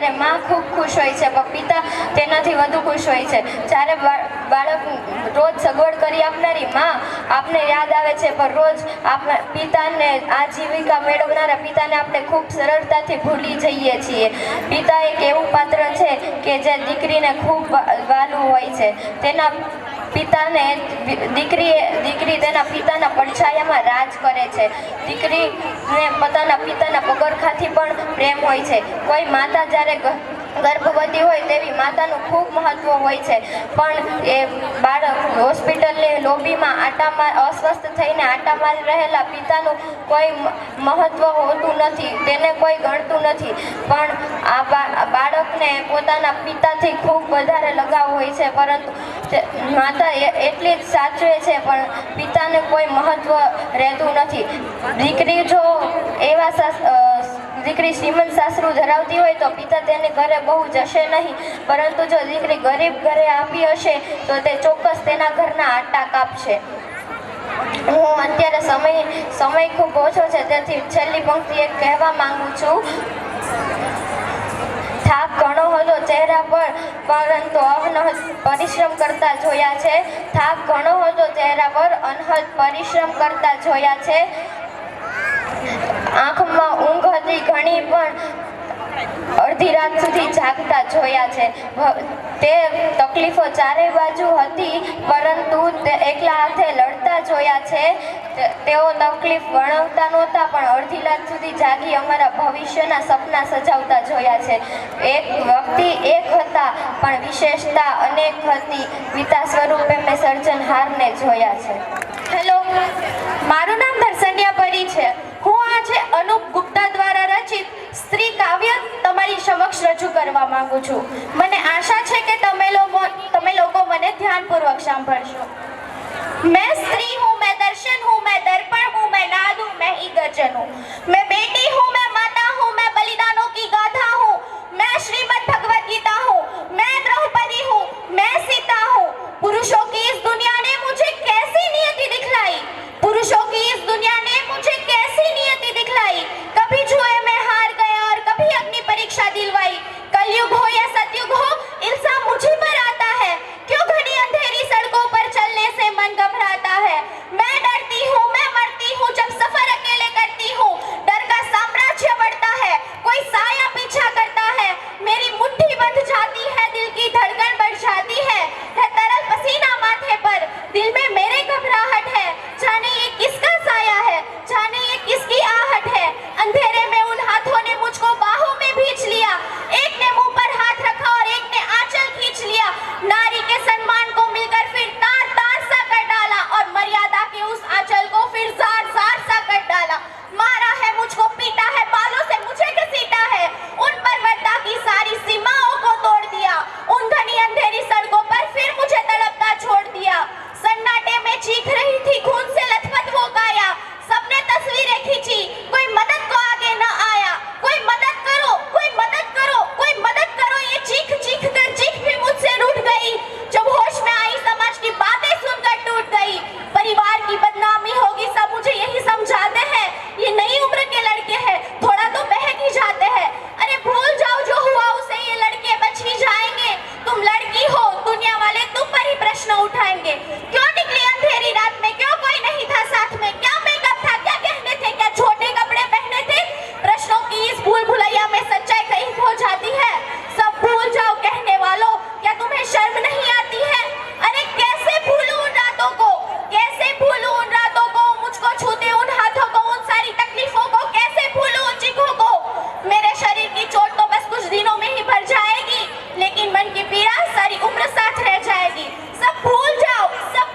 ત્યારે માં ખૂબ ખુશ હોય છે પણ પિતા તેનાથી વધુ ખુશ હોય છે. જ્યારે બાળક રોજ સગવડ કરી આપનારી માં આપને યાદ આવે છે પણ રોજ આપણે પિતાને આજીવિકા મેળવનારા પિતાને આપણે ખૂબ સરળતાથી ભૂલી જઈએ છીએ. પિતા એક એવું પાત્ર છે કે જે દીકરીને ખૂબ વહાલું હોય છે. તેના પિતાને દીકરી તેના પિતાના પડછાયામાં રાજ કરે છે. દીકરીને પોતાના પિતાના પગરખાથી પણ પ્રેમ હોય છે. કોઈ માતા જ્યારે ગર્ભવતી હોય તેવી માતાનું ખૂબ મહત્વ હોય છે પણ એ બાળક હોસ્પિટલની લોબીમાં અસ્વસ્થ થઈને આટા મારી રહેલા પિતાનું કોઈ મહત્વ હોતું નથી, તેને કોઈ ગણતું નથી. પણ આ બાળકને પોતાના પિતાથી ખૂબ વધારે લગાવ હોય છે પરંતુ માતા એટલી જ સાચવે છે પણ પિતાને કોઈ મહત્વ રહેતું નથી. દીકરી જો દીકરી શ્રીમંત સાસરું ધરાવતી હોય તો પિતા તેને ઘરે બહુ જશે નહીં, પરંતુ જો દીકરી ગરીબ ઘરે આપી હશે તો તે ચોક્કસ તેના ઘરના આટા કાપશે. હું અત્યારે સમય ખૂબ ઓછો છે તેથી છેલ્લી પંક્તિ એક કહેવા માંગુ છું. થાક ઘણો હતો ચહેરા પર પરંતુ અનહદ પરિશ્રમ કરતા જોયા છે. થાક ઘણો હતો ચહેરા પર અનહદ પરિશ્રમ કરતા જોયા છે. આંખમાં ઊંઘ હતી ઘણી પણ અડધી રાત સુધી જાગતા જોયા છે. તે તકલીફો ચારે બાજુ હતી પરંતુ તે એકલા હાથે લડતા જોયા છે. તેઓ તકલીફ વર્ણવતા નહોતા પણ અડધી રાત સુધી જાગી અમારા ભવિષ્યના સપના સજાવતા જોયા છે. એક વ્યક્તિ એક હતા પણ વિશેષતા અનેક હતી. પિતા સ્વરૂપે મેં સર્જનહારને જોયા છે. હેલો, મારું નામ દર્શન્યા પરી છે. હું આજે અનુપ ગુપ્તા દ્વારા રચિત સ્ત્રી કાવ્ય તમારી સમક્ષ રજૂ કરવા માંગુ છું. મને આશા છે કે તમે લોકો મને ધ્યાનપૂર્વક સાંભળશો. मैं स्त्री हूँ, मैं दर्शन हूँ, मैं दर्पण हूँ, मैं नाद हूँ, मैं ही गर्जन हूँ. मैं बेटी हूँ, मैं माता हूँ, मैं बलिदानों की गाथा हूँ. मैं श्रीमद् भगवत गीता हूँ. मैं द्रौपदी हूँ, मैं सीता हूँ. पुरुषों की इस दुनिया ने मुझे कैसी नियति दिखलाई. पुरुषों की इस दुनिया ने मुझे कैसी नियति दिखलाई. कभी जुए में हार गया और कभी अपनी परीक्षा दिलवाई. कलयुग हो या सतयुग हो, इल्जाम मुझे पर आता है. क्यों घनी अंधेरी सड़कों पर चलने से मन घबराता है. मैं डरती हूँ, मैं मरती हूँ जब सफर अकेले करती हूँ. डर का साम्राज्य बढ़ता है, कोई साया पीछा करता है. मेरी मुट्ठी बंध जाती है, दिल की धड़कन बढ़ जाती है तरल पसीना माथे पर. दिल में मेरे घबराहट है, जाने ये किसका साया है, जाने ये किसकी आहट है. अंधेरे में उन हाथों ने मुझको बाहों में भींच लिया. एक ने मुंह पर हाथ रखा और एक ने आंचल खींच लिया. नारी के सम्मान को मिलकर फिर तार तार सा कर डाला और मर्यादा के उस आंचल को फिर जार जार सा कर डाला. मारा है मुझको, पीटा है, बालों से मुझे घसीटा है. उन पर्वतता की सारी सीमाओं को तोड़ दिया. उन घनी अंधेरी सड़कों पर फिर मुझे तड़पता छोड़ दिया. सन्नाटे में चीख रही थी खून से लथपथ वो काया. सबने तस्वीरें खींची, कोई मदद को आगे न आया. कोई मदद करो, कोई मदद करो, कोई मदद करो. ये चीख चीख कर चीख भी मुझसे रूठ गई. जब होश में आई समाज की बातें सुनकर टूट गई. परिवार की बदनामी होगी सब मुझे यही समझाते हैं. ये नई उम्र के लड़के हैं, थोड़ा तो बहक ही जाते हैं. अरे भूल जाओ जो हुआ उसे, ये लड़के बच ही जाएंगे. तुम लड़की हो, दुनिया वाले तुम पर ही प्रश्न उठाएंगे. क्यों निकली अंधेरी रात में, क्यों कोई नहीं था साथ में. क्या मेकअप था, क्या कहने थे, क्या छोटे कपड़े पहने थे. प्रश्नों की इस भूल भुलैया में सच्चाई कहीं खो जाती है. सब भूल जाओ कहने वालों, क्या तुम्हें शर्म नहीं आती है. अरे कैसे भूलूं उन रातों को, कैसे भूलूं उन रातों को. मुझको छूते उन हाथों को, उन सारी तकलीफों को. कैसे भूलूं उन चीखों को. मेरे शरीर की चोट तो बस कुछ दिनों में ही भर जाएगी, लेकिन मन की पीड़ा सारी उम्र साथ रह जाएगी. सब भूल जाओ, सब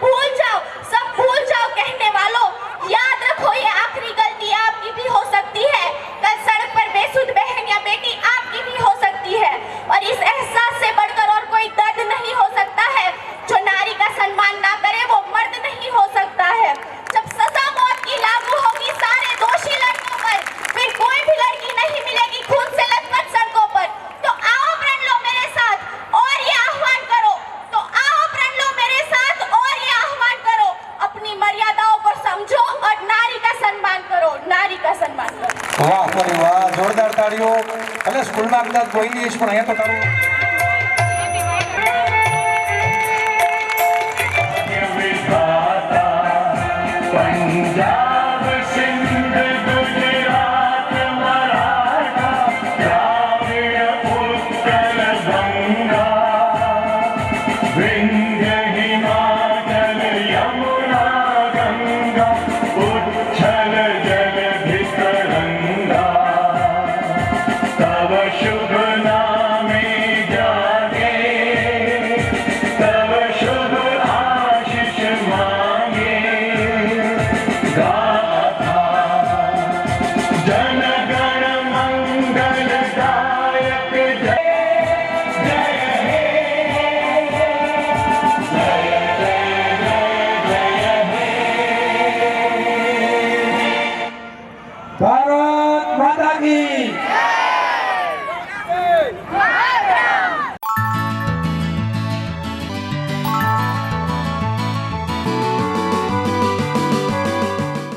વાહ મારી વાહ, જોરદાર તાળીઓ. અને સ્કૂલમાં કદાચ બોલી પણ અહીંયા તો તારું